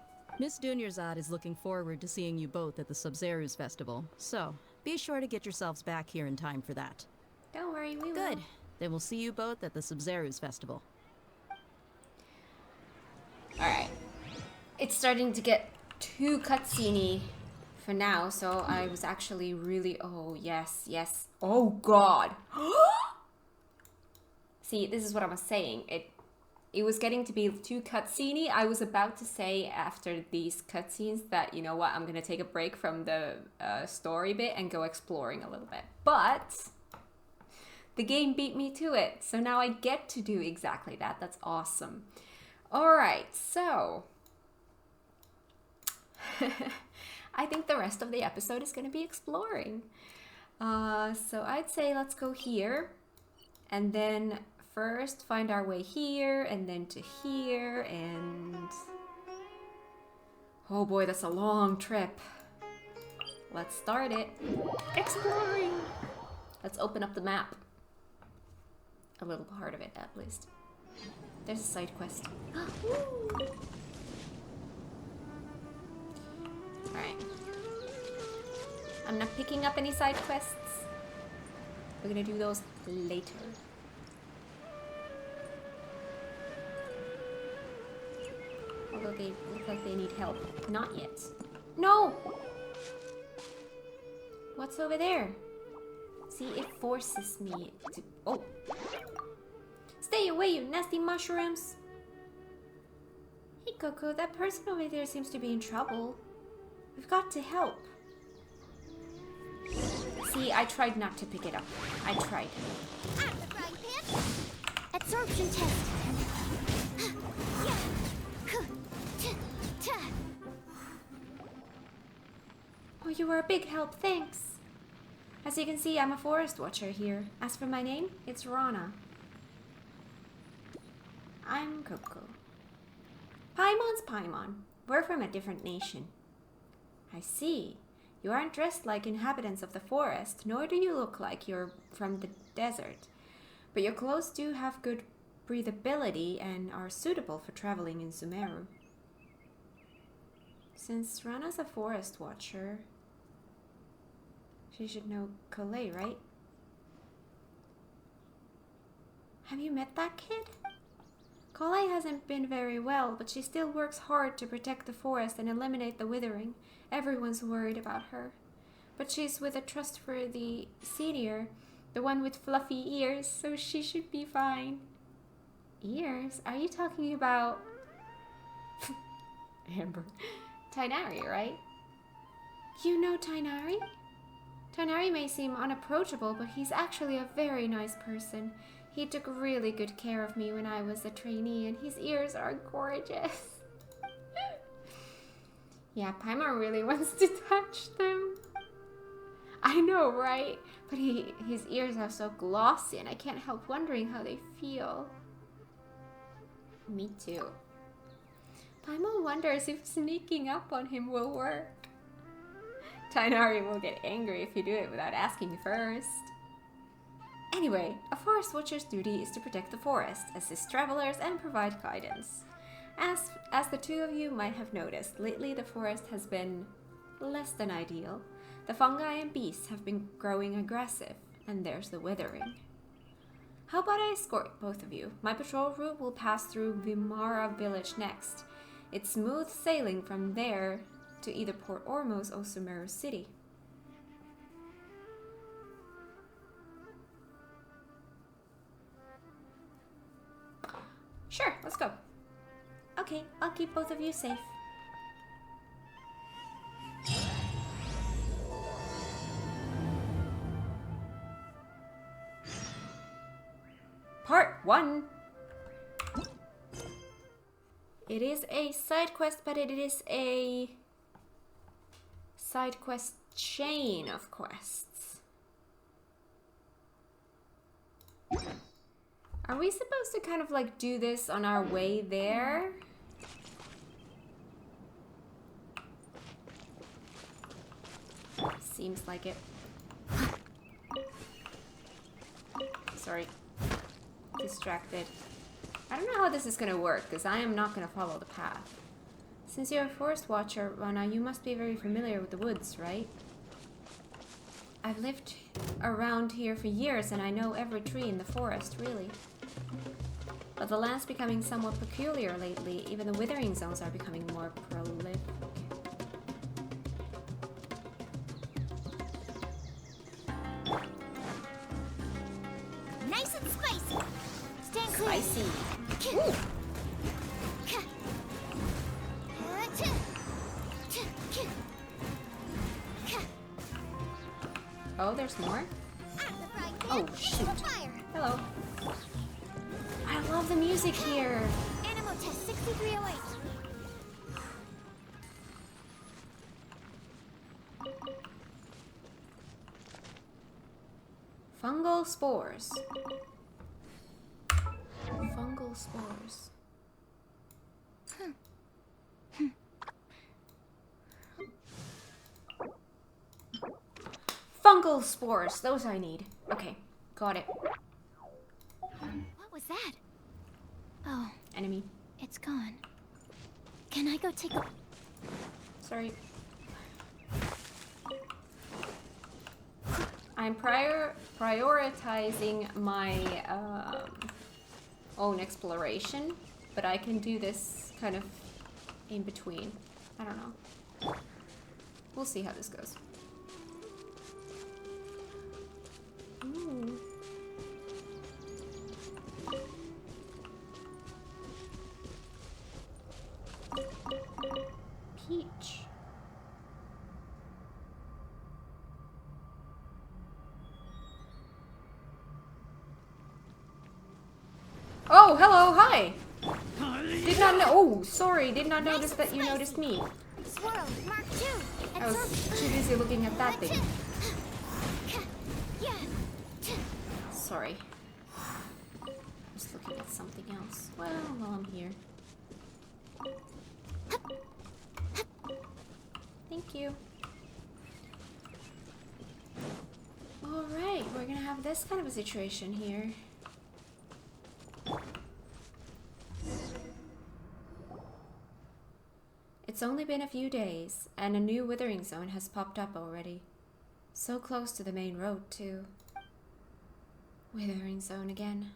Miss Dunyarzad is looking forward to seeing you both at the Sub-Zerus Festival, so be sure to get yourselves back here in time for that. Don't worry, we will. Good. Then we'll see you both at the Sub-Zerus Festival. Alright. It's starting to get too cutscene-y for now, so I was actually really... Oh, yes, yes. Oh, God. See, this is what I was saying. It was getting to be too cutscene-y. I was about to say after these cutscenes that, you know what, I'm going to take a break from the story bit and go exploring a little bit. But the game beat me to it, so now I get to do exactly that. That's awesome. Alright, so I think the rest of the episode is going to be exploring. So I'd say let's go here and then first find our way here and then to here and... Oh boy, that's a long trip. Let's start it. Exploring! Let's open up the map. A little part of it, at least. There's a side quest. Alright. I'm not picking up any side quests. We're gonna do those later. Although they look like they need help. Not yet. No! What's over there? See, it forces me to... Oh! Stay away, you nasty mushrooms! Hey, Coco, that person over there seems to be in trouble. We've got to help. See, I tried not to pick it up. I tried. Absorption test. Oh, you were a big help, thanks. As you can see, I'm a forest watcher here. As for my name, it's Rana. I'm Coco. Paimon's Paimon. We're from a different nation. I see. You aren't dressed like inhabitants of the forest, nor do you look like you're from the desert. But your clothes do have good breathability and are suitable for traveling in Sumeru. Since Rana's a forest watcher, she should know Kolei, right? Have you met that kid? Kolei hasn't been very well, but she still works hard to protect the forest and eliminate the withering. Everyone's worried about her. But she's with a trustworthy senior, the one with fluffy ears, so she should be fine. Ears? Are you talking about... Amber. Tighnari, right? You know Tighnari? Tighnari may seem unapproachable, but he's actually a very nice person. He took really good care of me when I was a trainee, and his ears are gorgeous. Yeah, Paimon really wants to touch them. I know, right? But his ears are so glossy, and I can't help wondering how they feel. Me too. Paimon wonders if sneaking up on him will work. Tighnari will get angry if you do it without asking first. Anyway, a forest watcher's duty is to protect the forest, assist travelers, and provide guidance. As the two of you might have noticed, lately the forest has been less than ideal. The fungi and beasts have been growing aggressive, and there's the withering. How about I escort both of you? My patrol route will pass through Vimara village next. It's smooth sailing from there to either Port Ormos or Sumeru City. Sure, let's go. Okay, I'll keep both of you safe. Part 1. It is a side quest, but it is a side quest chain of quests. Are we supposed to kind of like do this on our way there? Seems like it. Sorry. Distracted. I don't know how this is gonna work, because I am not gonna follow the path. Since you're a forest watcher, Rana, you must be very familiar with the woods, right? I've lived around here for years, and I know every tree in the forest, really. But the land's becoming somewhat peculiar lately. Even the withering zones are becoming more prolific. Nice and spicy. Stand clear. Spicy. Ooh. Oh, there's more? Oh, shoot. Hello. I love the music here. Animal test 6308. Fungal spores. Fungal spores. Fungal spores. Those I need. Okay, got it. What was that? Oh, Enemy. it's gone. Can I go take a... Sorry. I'm prioritizing my own exploration, but I can do this kind of in between. I don't know. We'll see how this goes. Ooh. Peach. Oh, hello, hi. Did not know. Oh, sorry. Did not notice that you noticed me. Swirl, Mark 2. I was too busy looking at that thing. Sorry. I was looking at something else. Well, while I'm here. Thank you. Alright, we're gonna have this kind of a situation here. It's only been a few days, and a new withering zone has popped up already. So close to the main road, too. Withering zone again.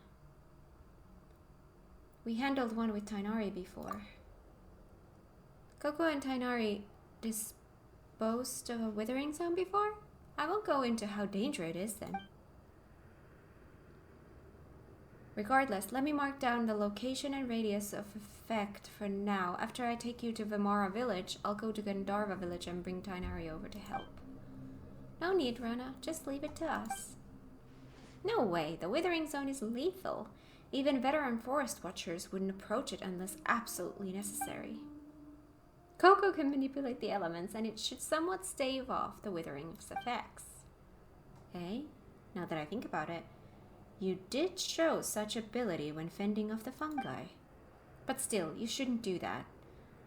We handled one with Tainari before. Coco and Tainari disposed of a withering zone before? I won't go into how dangerous it is then. Regardless, let me mark down the location and radius of effect for now. After I take you to Vimara village, I'll go to Gandharva village and bring Tainari over to help. No need, Rana. Just leave it to us. No way. The withering zone is lethal. Even veteran forest watchers wouldn't approach it unless absolutely necessary. Coco can manipulate the elements, and it should somewhat stave off the withering's effects. Okay? Now that I think about it, you did show such ability when fending off the fungi. But still, you shouldn't do that.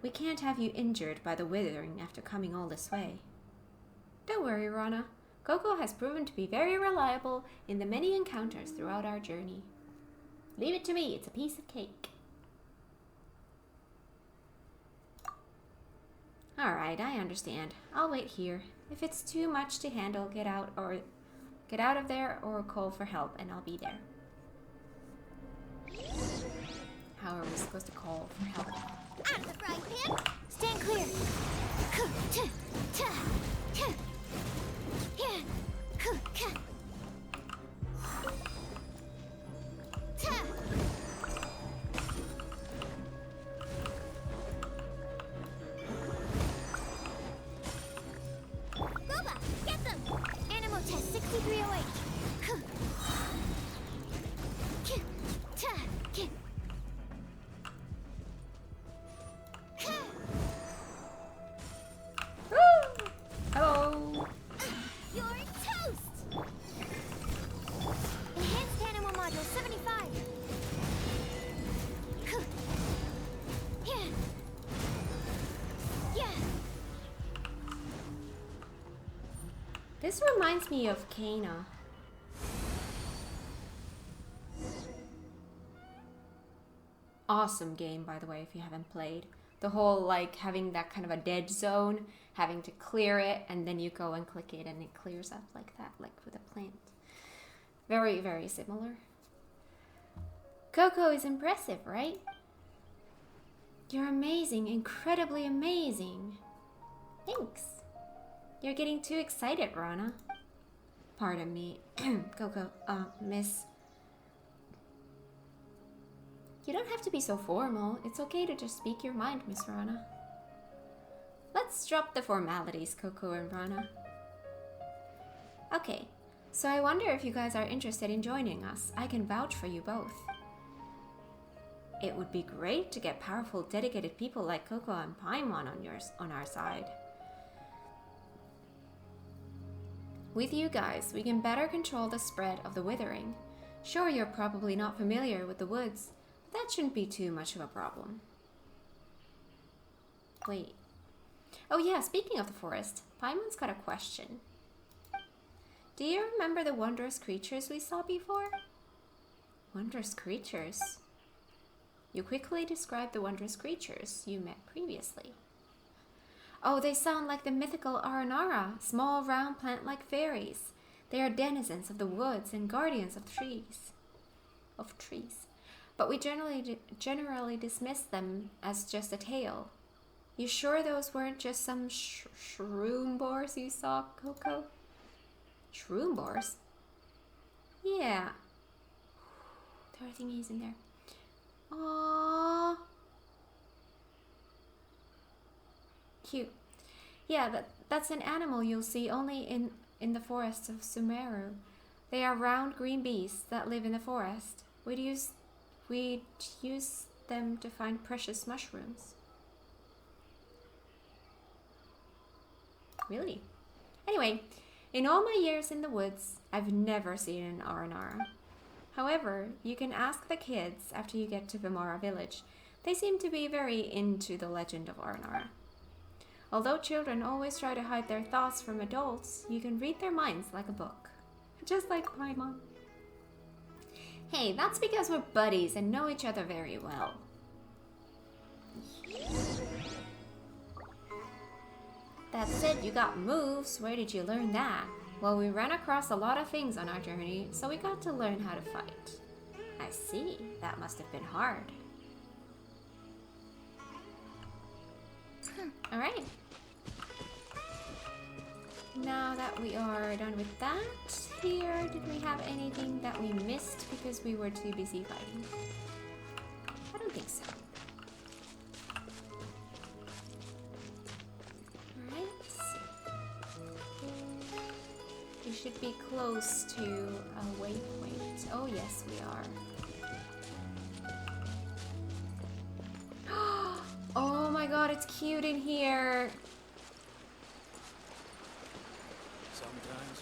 We can't have you injured by the withering after coming all this way. Don't worry, Rana. Coco has proven to be very reliable in the many encounters throughout our journey. Leave it to me, it's a piece of cake. Alright, I understand. I'll wait here. If it's too much to handle, get out of there or call for help and I'll be there. How are we supposed to call for help? Out of the frying pan. Stand clear. This reminds me of Kana. Awesome game, by the way, if you haven't played. The whole, like, having that kind of a dead zone, having to clear it, and then you go and click it and it clears up like that, like with a plant. Very, very similar. Coco is impressive, right? You're amazing, incredibly amazing. Thanks. You're getting too excited, Rana. Pardon me. Coco, miss. You don't have to be so formal. It's okay to just speak your mind, Miss Rana. Let's drop the formalities, Coco and Rana. Okay, so I wonder if you guys are interested in joining us. I can vouch for you both. It would be great to get powerful, dedicated people like Coco and Paimon on our side. With you guys, we can better control the spread of the withering. Sure, you're probably not familiar with the woods, but that shouldn't be too much of a problem. Wait. Oh yeah, speaking of the forest, Paimon's got a question. Do you remember the wondrous creatures we saw before? Wondrous creatures? You quickly described the wondrous creatures you met previously. Oh, they sound like the mythical Aranara, small round plant-like fairies. They are denizens of the woods and guardians of trees. But we generally dismiss them as just a tale. You sure those weren't just some shroom boars you saw, Coco? Shroom boars? Yeah. There are thingies in there. Aww. Cute. Yeah, that's an animal you'll see only in the forests of Sumeru. They are round green beasts that live in the forest. We'd use them to find precious mushrooms. Really? Anyway, in all my years in the woods, I've never seen an Aranara. However, you can ask the kids after you get to Vimara village. They seem to be very into the legend of Aranara. Although children always try to hide their thoughts from adults, you can read their minds like a book. Just like Paimon. Hey, that's because we're buddies and know each other very well. That said, you got moves. Where did you learn that? Well, we ran across a lot of things on our journey, so we got to learn how to fight. I see. That must have been hard. Alright. Now that we are done with that, here, did we have anything that we missed because we were too busy fighting? I don't think so. Alright. We should be close to a waypoint. Oh yes, we are. Oh my god, it's cute in here.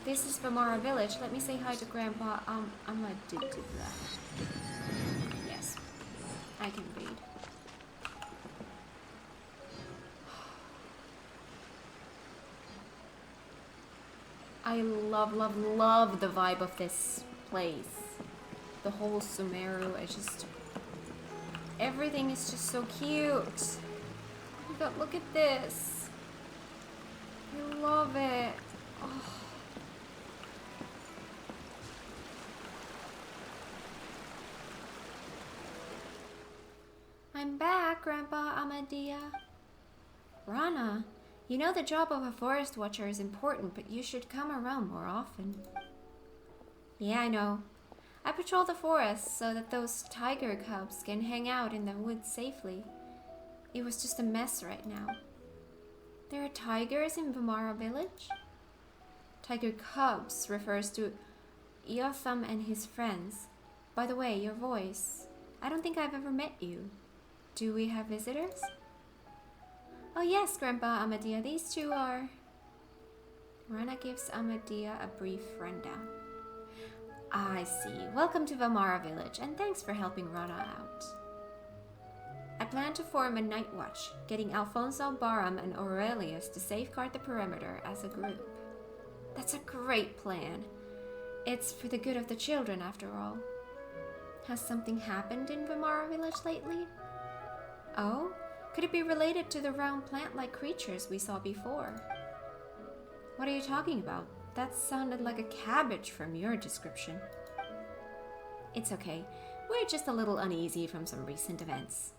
This is Vimara village. Let me say hi to Grandpa. I'm addicted to that. Yes, I can read. I love, love, love the vibe of this place. The whole Sumeru, it's just... everything is just so cute. Oh my god, look at this. I love it. Oh. I'm back, Grandpa Amadia. Rana, you know the job of a forest watcher is important, but you should come around more often. Yeah, I know. I patrol the forest so that those tiger cubs can hang out in the woods safely. It was just a mess right now. There are tigers in Vimara village? Tiger cubs refers to Iotham and his friends. By the way, your voice. I don't think I've ever met you. Do we have visitors? Oh yes, Grandpa Amadia, these two are... Rana gives Amadia a brief rundown. I see. Welcome to Vimara village, and thanks for helping Rana out. I plan to form a night watch, getting Alfonso, Baram, and Aurelius to safeguard the perimeter as a group. That's a great plan. It's for the good of the children, after all. Has something happened in Vimara village lately? Oh? Could it be related to the round plant-like creatures we saw before? What are you talking about? That sounded like a cabbage from your description. It's okay. We're just a little uneasy from some recent events.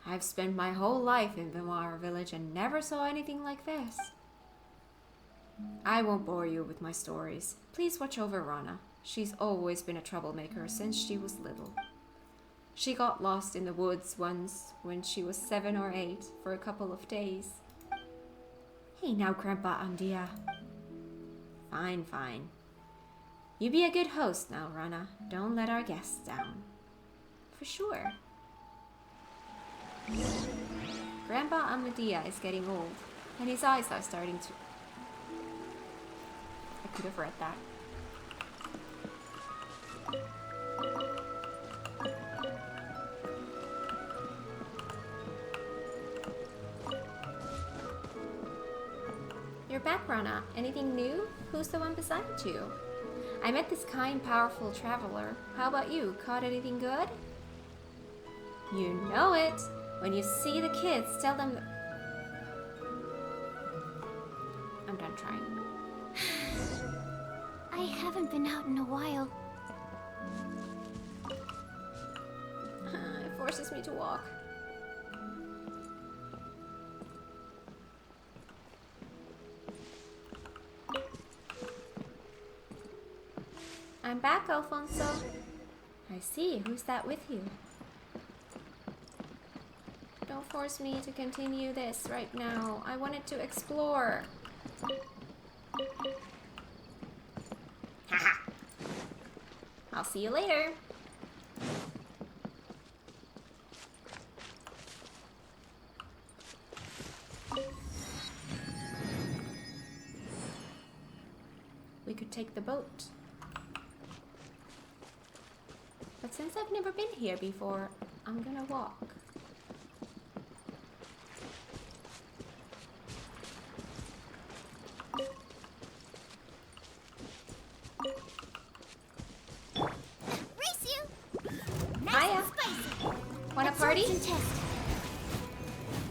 I've spent my whole life in Vimara village and never saw anything like this. I won't bore you with my stories. Please watch over Rana. She's always been a troublemaker since she was little. She got lost in the woods once when she was 7 or 8 for a couple of days. Hey now, Grandpa Andia. Fine, fine. You be a good host now, Rana. Don't let our guests down. For sure. Grandpa Amadia is getting old, and his eyes are starting to... I could have read that. You're back, Rana. Anything new? Who's the one beside you? I met this kind, powerful traveler. How about you? Caught anything good? You know it. When you see the kids, tell them... I'm done trying. I haven't been out in a while. It forces me to walk. I'm back, Alfonso. I see. Who's that with you? Don't force me to continue this right now. I wanted to explore. Haha. I'll see you later. We could take the boat. But since I've never been here before, I'm gonna walk. Race you! Hiya! Want a party? Test.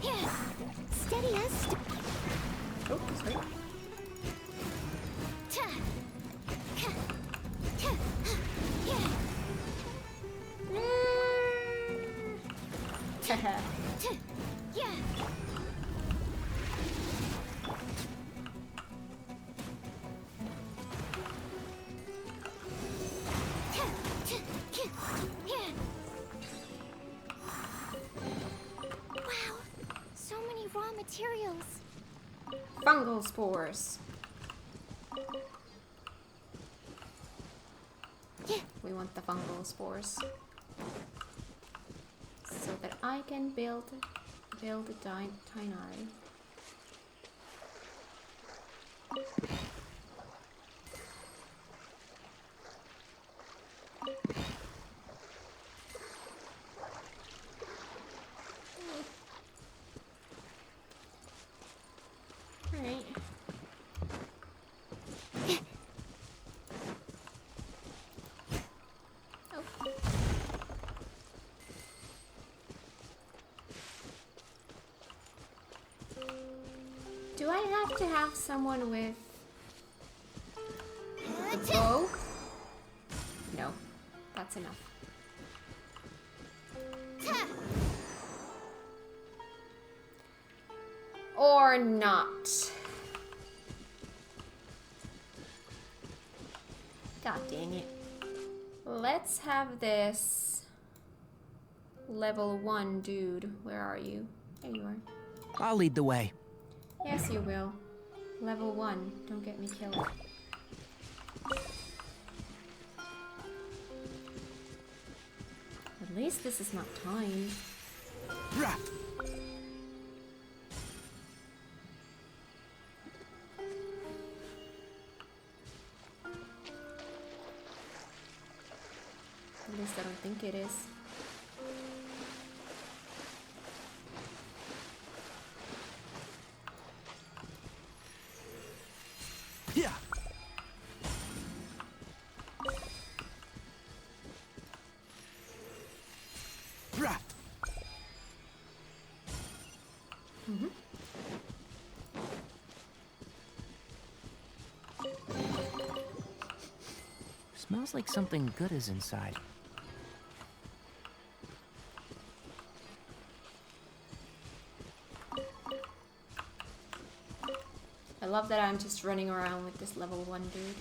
Here, steady us. Oh, sorry. Wow, so many raw materials. Fungal spores. We want the fungal spores. So that I can build a Tainari. Alright. Oh. Do I have to have someone with a bow? No, that's enough. Or not. God dang it. Let's have this level 1 dude. Where are you? There you are. I'll lead the way. Yes, you will. Level 1. Don't get me killed. At least this is not timed. At least I don't think it is. Smells like something good is inside. I love that I'm just running around with this level 1 dude.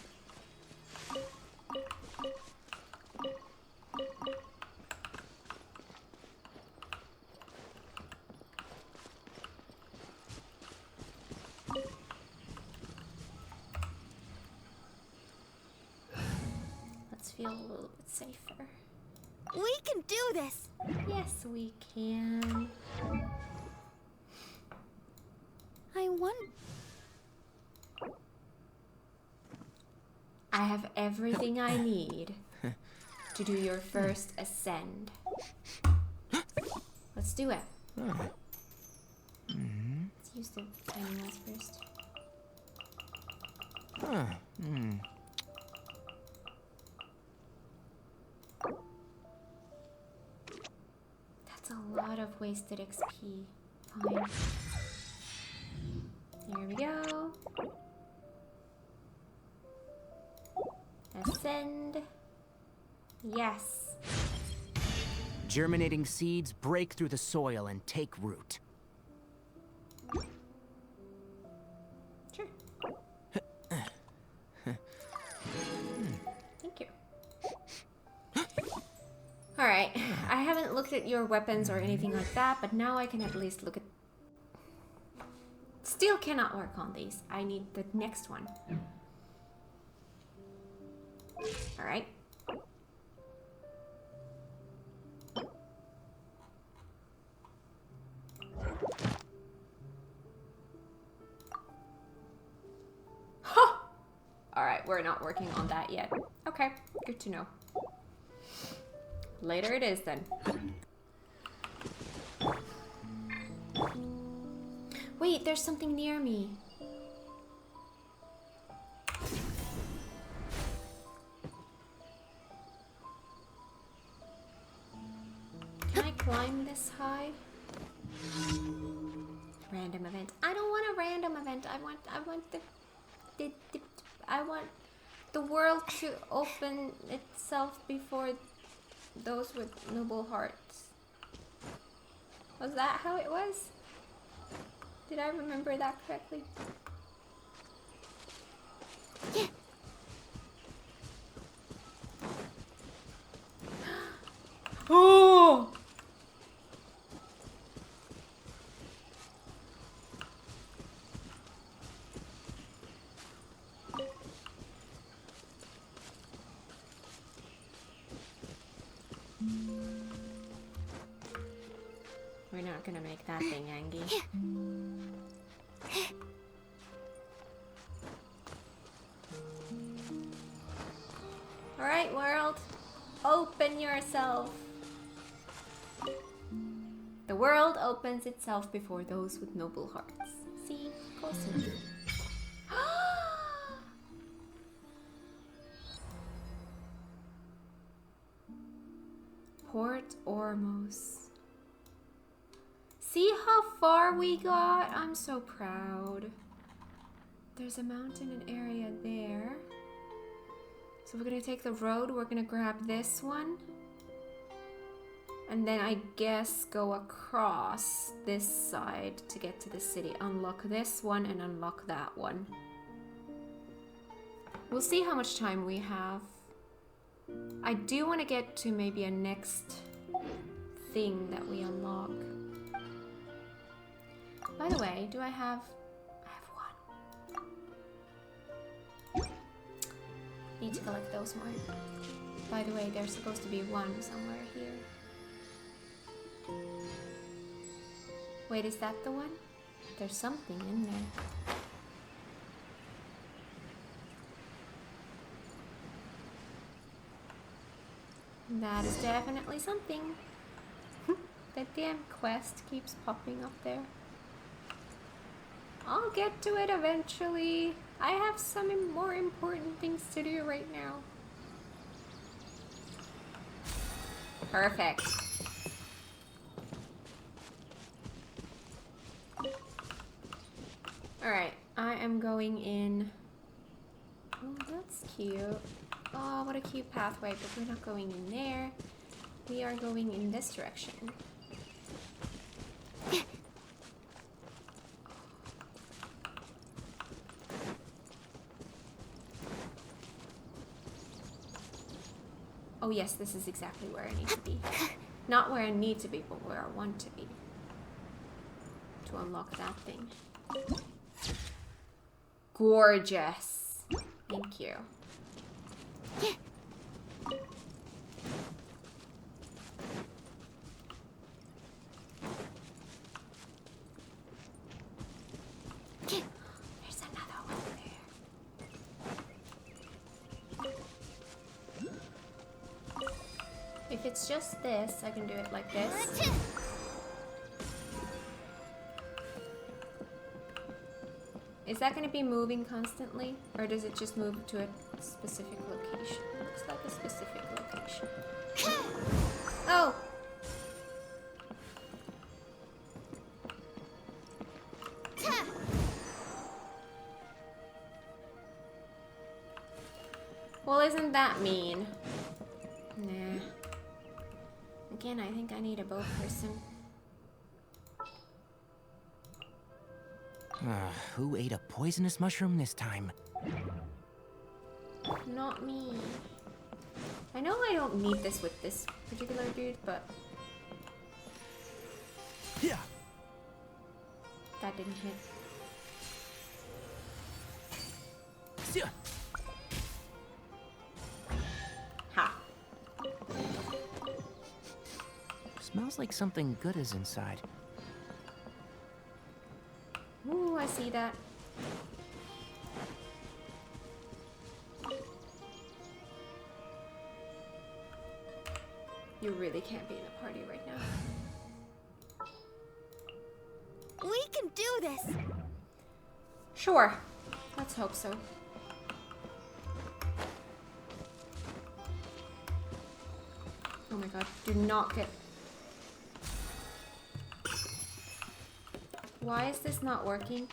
Let's feel a little bit safer. We can do this! Yes, we can. I wonder... I have everything I need to do your first ascend. Let's do it. Let's use the tiny mouse first. That's a lot of wasted XP. Fine. Here we go. Ascend. Yes. Germinating seeds break through the soil and take root. Sure. Thank you. Alright, I haven't looked at your weapons or anything like that, but now I can at least look at... Still cannot work on these. I need the next one. Alright. Alright, we're not working on that yet. Okay, good to know. Later it is then. Wait, there's something near me. Can I climb this high? Random event. I don't want a random event. I want the world to open itself before those with noble hearts. Was that how it was? Did I remember that correctly? Yeah. Oh! We're not gonna make that thing angry. Alright, world. Open yourself. The world opens itself before those with noble hearts. See? Closer. Port Ormos. See how far we got? I'm so proud. There's a mountain and area there. So we're gonna take the road, we're gonna grab this one. And then I guess go across this side to get to the city. Unlock this one and unlock that one. We'll see how much time we have. I do want to get to maybe a next thing that we unlock. By the way, do I have one. Need to collect those more. By the way, there's supposed to be one somewhere here. Wait, is that the one? There's something in there. That is definitely something. That damn quest keeps popping up there. I'll get to it eventually. I have some more important things to do right now. Perfect. Alright, I am going in. Oh, that's cute. Oh, what a cute pathway, but we're not going in there. We are going in this direction. Oh yes, this is exactly where I need to be. Not where I need to be, but where I want to be. To unlock that thing. Gorgeous. Thank you. There's another one there. If it's just this, I can do it like this. Is that going to be moving constantly? Or does it just move to a specific location? Looks like a specific location. Oh! Well, isn't that mean? Nah. Again, I think I need a bow person. Who ate a poisonous mushroom this time? Not me. I know I don't need this with this particular dude, but... Yeah. That didn't hit. Yeah. Ha. Smells like something good is inside. Ooh, I see that. You really can't be in a party right now. We can do this! Sure. Let's hope so. Oh my god, do not get... Why is this not working?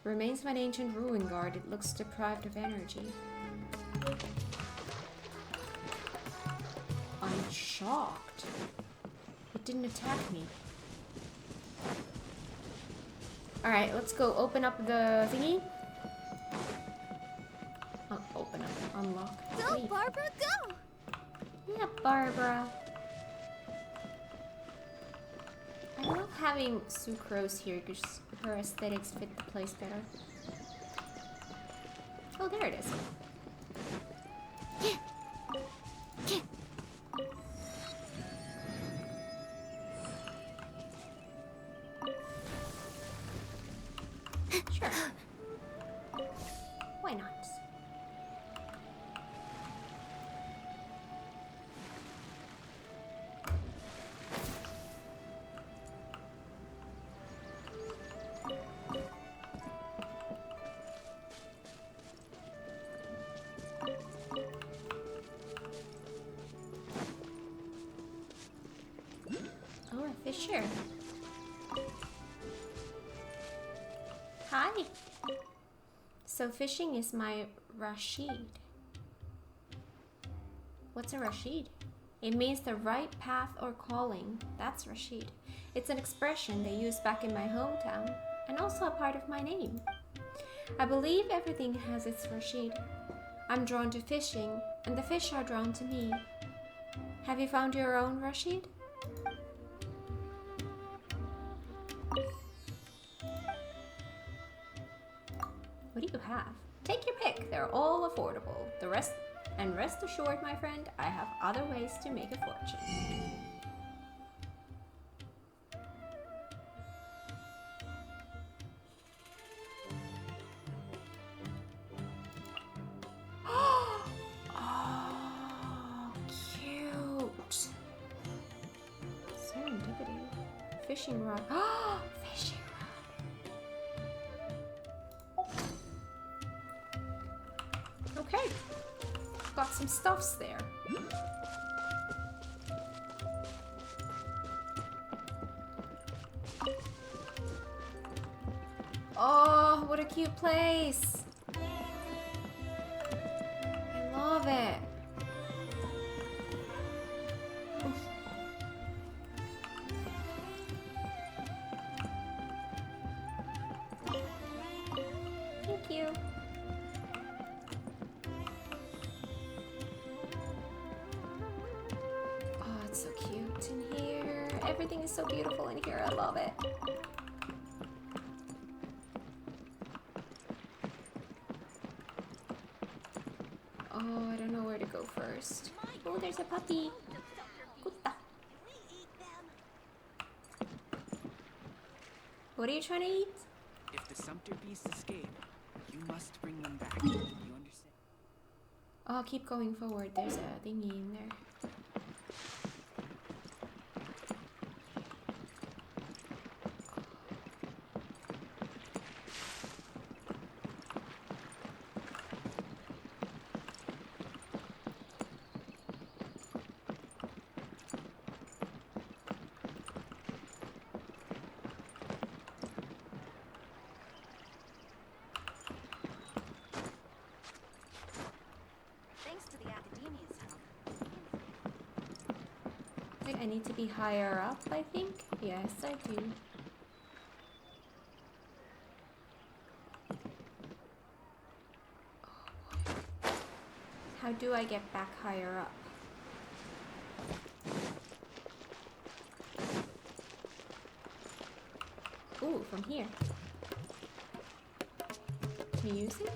Remains of an ancient ruin guard. It looks deprived of energy. I'm shocked. It didn't attack me. Alright, let's go open up the thingy. I'll open up, unlock. Go, Wait. Barbara, go! Yeah, Barbara. I love having Sucrose here because her aesthetics fit the place better. Oh, there it is. Sure. Why not? Oh, a fisher. Hi. So fishing is my Rashid. What's a Rashid? It means the right path or calling. That's Rashid. It's an expression they use back in my hometown and also a part of my name. I believe everything has its Rashid. I'm drawn to fishing and the fish are drawn to me. Have you found your own Rashid? What do you have? Take your pick. They're all affordable. Rest assured, my friend, I have other ways to make a fortune. Oh, cute. Serendipity. Fishing rod. Oh, fishing rod. Okay. Got some stuffs there. what a cute place. I love it. Thank you. Oh, it's so cute in here. Everything is so beautiful in here. I love it. Oh, I don't know where to go first. Oh, there's a puppy. Kuta. What are you trying to eat? If the Sumpter beasts escape, you must bring them back. You understand? Oh, keep going forward. There's a thingy in there. Thanks to the Academia's help. Wait, I need to be higher up, I think? Yes, I do. How do I get back higher up? Ooh, from here. Music?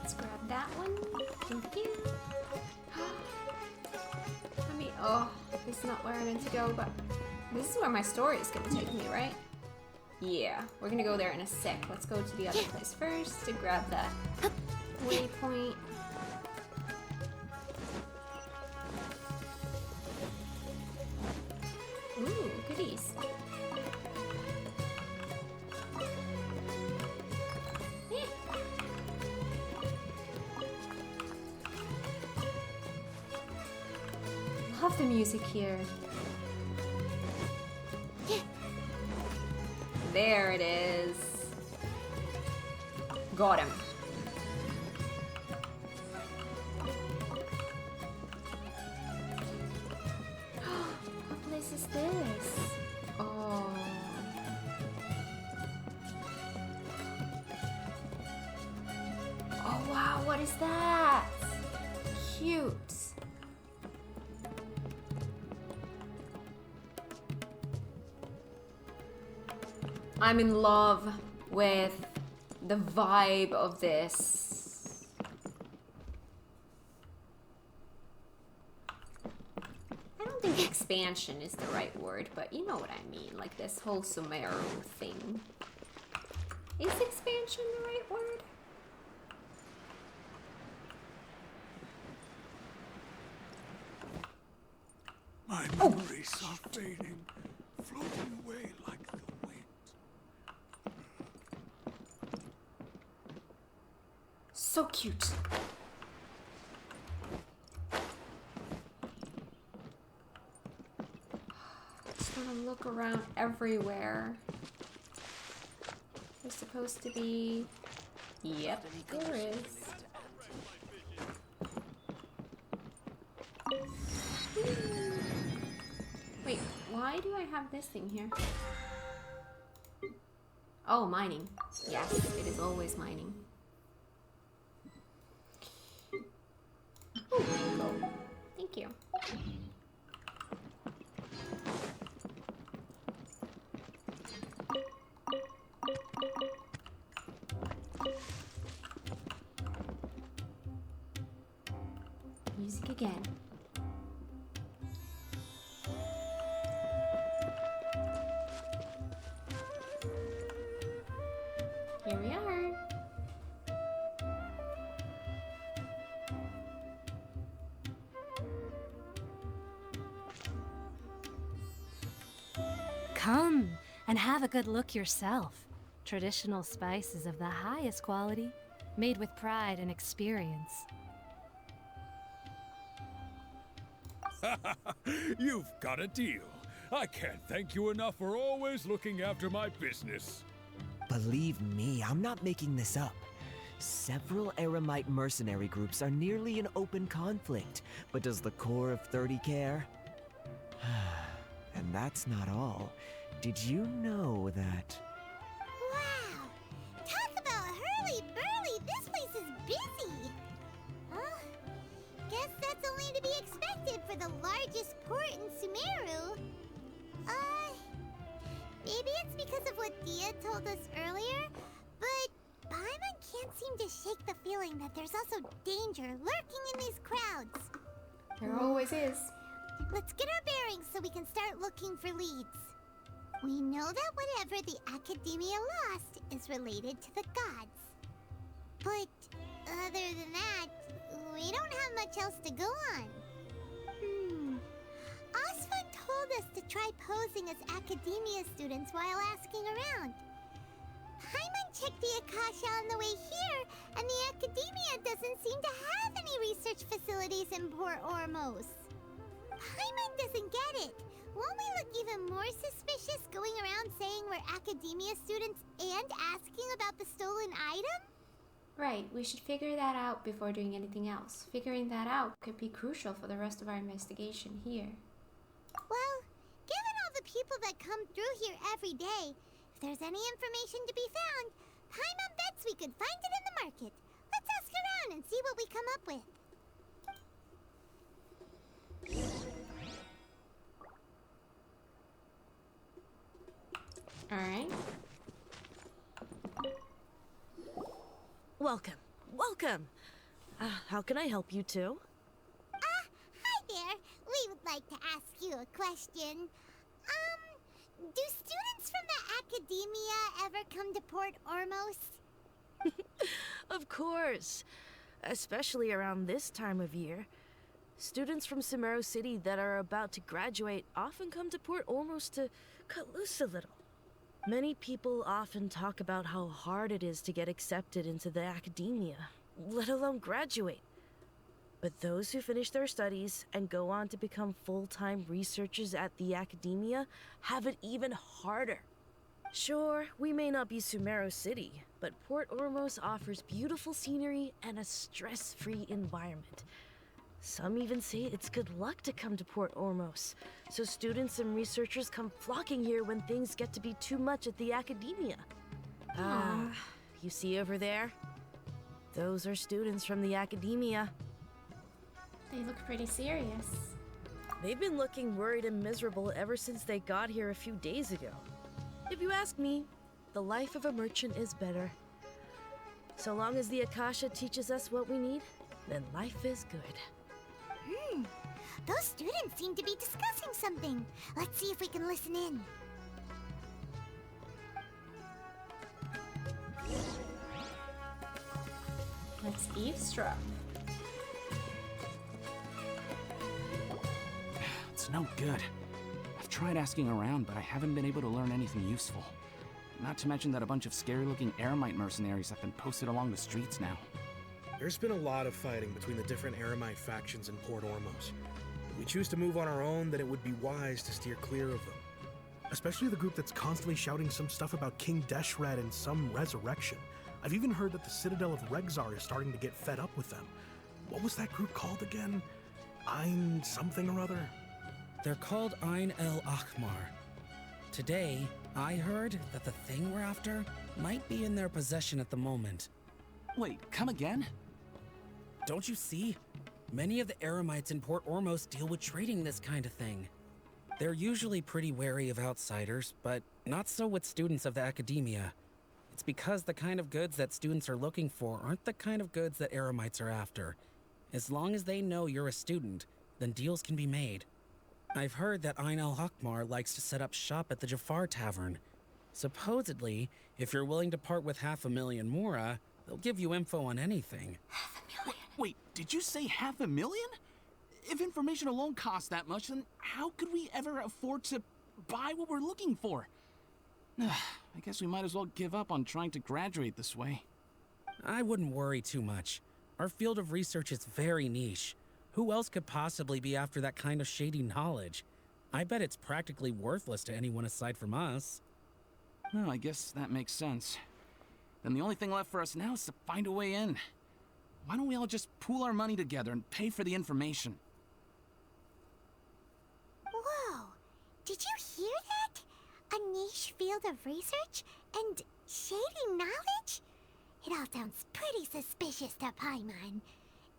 Let's grab that one. Thank you. I mean, oh, this is not where I meant to go, but this is where my story is gonna take me, right? Yeah, we're gonna go there in a sec. Let's go to the other place first to grab that waypoint. Ooh, goodies. Love the music here. There it is. Got him. What place is this? Oh. Oh wow, what is that? Cute. I'm in love with the vibe of this. I don't think expansion is the right word, but you know what I mean, like this whole Sumeru thing. Is expansion the right word? My memories are fading, floating away like the wind. So cute. Just want to look around everywhere. There's supposed to be... Yep, there is. Wait, why do I have this thing here? Oh, mining. Yes, it is always mining. Ooh, cool. Thank you. Music again. Here we are. Come and have a good look yourself. Traditional spices of the highest quality, made with pride and experience. You've got a deal. I can't thank you enough for always looking after my business. Believe me, I'm not making this up. Several Eremite mercenary groups are nearly in open conflict, but does the core of 30 care? And that's not all. Did you know that... Wow! Talk about hurly-burly! This place is busy! Guess that's only to be expected for the largest port in Sumeru. Maybe it's because of what Dehya told us earlier, but Paimon can't seem to shake the feeling that there's also danger lurking in these crowds. There always is. Let's get our bearings so we can start looking for leads. We know that whatever the Academia lost is related to the gods. But other than that, we don't have much else to go on. Osfun told us to try posing as Academia students while asking around. Paimon checked the Akasha on the way here, and the Academia doesn't seem to have any research facilities in Port Ormos. Paimon doesn't get it. Won't we look even more suspicious going around saying we're Academia students and asking about the stolen item? Right, we should figure that out before doing anything else. Figuring that out could be crucial for the rest of our investigation here. Well, given all the people that come through here every day, if there's any information to be found, Paimon bets we could find it in the market. Let's ask around and see what we come up with. Alright. Welcome. Welcome. How can I help you two? Hi there. We would like to ask you a question. Do students from the Academia ever come to Port Ormos? Of course. Especially around this time of year. Students from Sumeru City that are about to graduate often come to Port Ormos to cut loose a little. Many people often talk about how hard it is to get accepted into the Academia, let alone graduate. But those who finish their studies and go on to become full-time researchers at the Academia have it even harder. Sure, we may not be Sumeru City, but Port Ormos offers beautiful scenery and a stress-free environment. Some even say it's good luck to come to Port Ormos, so students and researchers come flocking here when things get to be too much at the Academia. You see over there? Those are students from the Academia. They look pretty serious. They've been looking worried and miserable ever since they got here a few days ago. If you ask me, the life of a merchant is better. So long as the Akasha teaches us what we need, then life is good. Those students seem to be discussing something. Let's see if we can listen in. Let's eavesdrop. It's no good. I've tried asking around, but I haven't been able to learn anything useful. Not to mention that a bunch of scary-looking Eremite mercenaries have been posted along the streets now. There's been a lot of fighting between the different Eremite factions in Port Ormos. If we choose to move on our own, then it would be wise to steer clear of them. Especially the group that's constantly shouting some stuff about King Deshret and some resurrection. I've even heard that the Citadel of Regzar is starting to get fed up with them. What was that group called again? Ein something or other? They're called Ein El Akhmar. Today, I heard that the thing we're after might be in their possession at the moment. Wait, come again? Don't you see? Many of the Eremites in Port Ormos deal with trading this kind of thing. They're usually pretty wary of outsiders, but not so with students of the Academia. It's because the kind of goods that students are looking for aren't the kind of goods that Eremites are after. As long as they know you're a student, then deals can be made. I've heard that Ein El Hakmar likes to set up shop at the Jafar Tavern. Supposedly, if you're willing to part with 500,000 Mora, they'll give you info on anything. 500,000? Wait, did you say 500,000? If information alone costs that much, then how could we ever afford to buy what we're looking for. I guess we might as well give up on trying to graduate this way. I wouldn't worry too much. Our field of research is very niche. Who else could possibly be after that kind of shady knowledge? I bet it's practically worthless to anyone aside from us. Well, I guess that makes sense. Then the only thing left for us now is to find a way in. Why don't we all just pool our money together and pay for the information? Whoa! Did you hear that? A niche field of research and shady knowledge? It all sounds pretty suspicious to Paimon.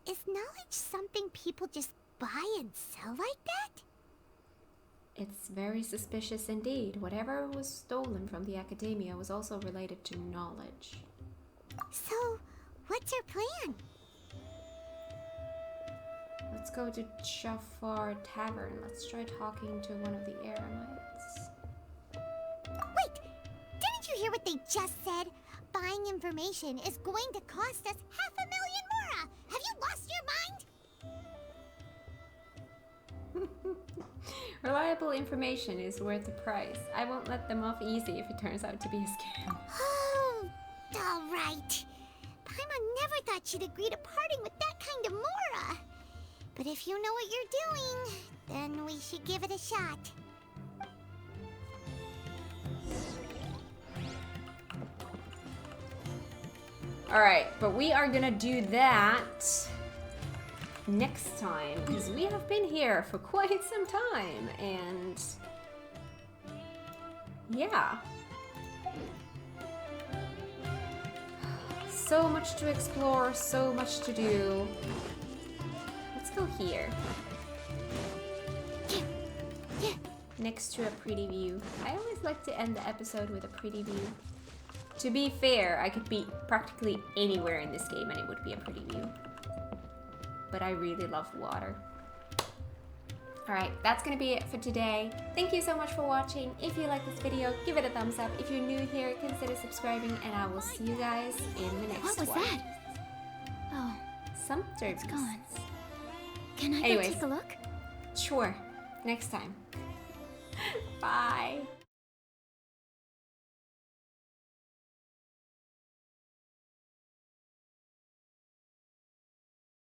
Is knowledge something people just buy and sell like that? It's very suspicious indeed. Whatever was stolen from the academia was also related to knowledge. So, what's your plan? Let's go to Jafar Tavern. Let's try talking to one of the Eremites. Wait! Didn't you hear what they just said? Buying information is going to cost us 500,000 mora! Have you lost your mind? Reliable information is worth the price. I won't let them off easy if it turns out to be a scam. Oh, alright. Paimon never thought she'd agree to parting with that kind of mora. But if you know what you're doing, then we should give it a shot. Alright, but we are gonna do that next time, because we have been here for quite some time, and yeah. So much to explore, so much to do. Let's go here. Next to a pretty view. I always like to end the episode with a pretty view. To be fair, I could be practically anywhere in this game and it would be a pretty view. But I really love water. Alright, that's gonna be it for today. Thank you so much for watching. If you like this video, give it a thumbs up. If you're new here, consider subscribing, and I will see you guys in the next one. What was that? Oh, some it's gone. Can I Anyways, go take a look? Sure, next time. Bye.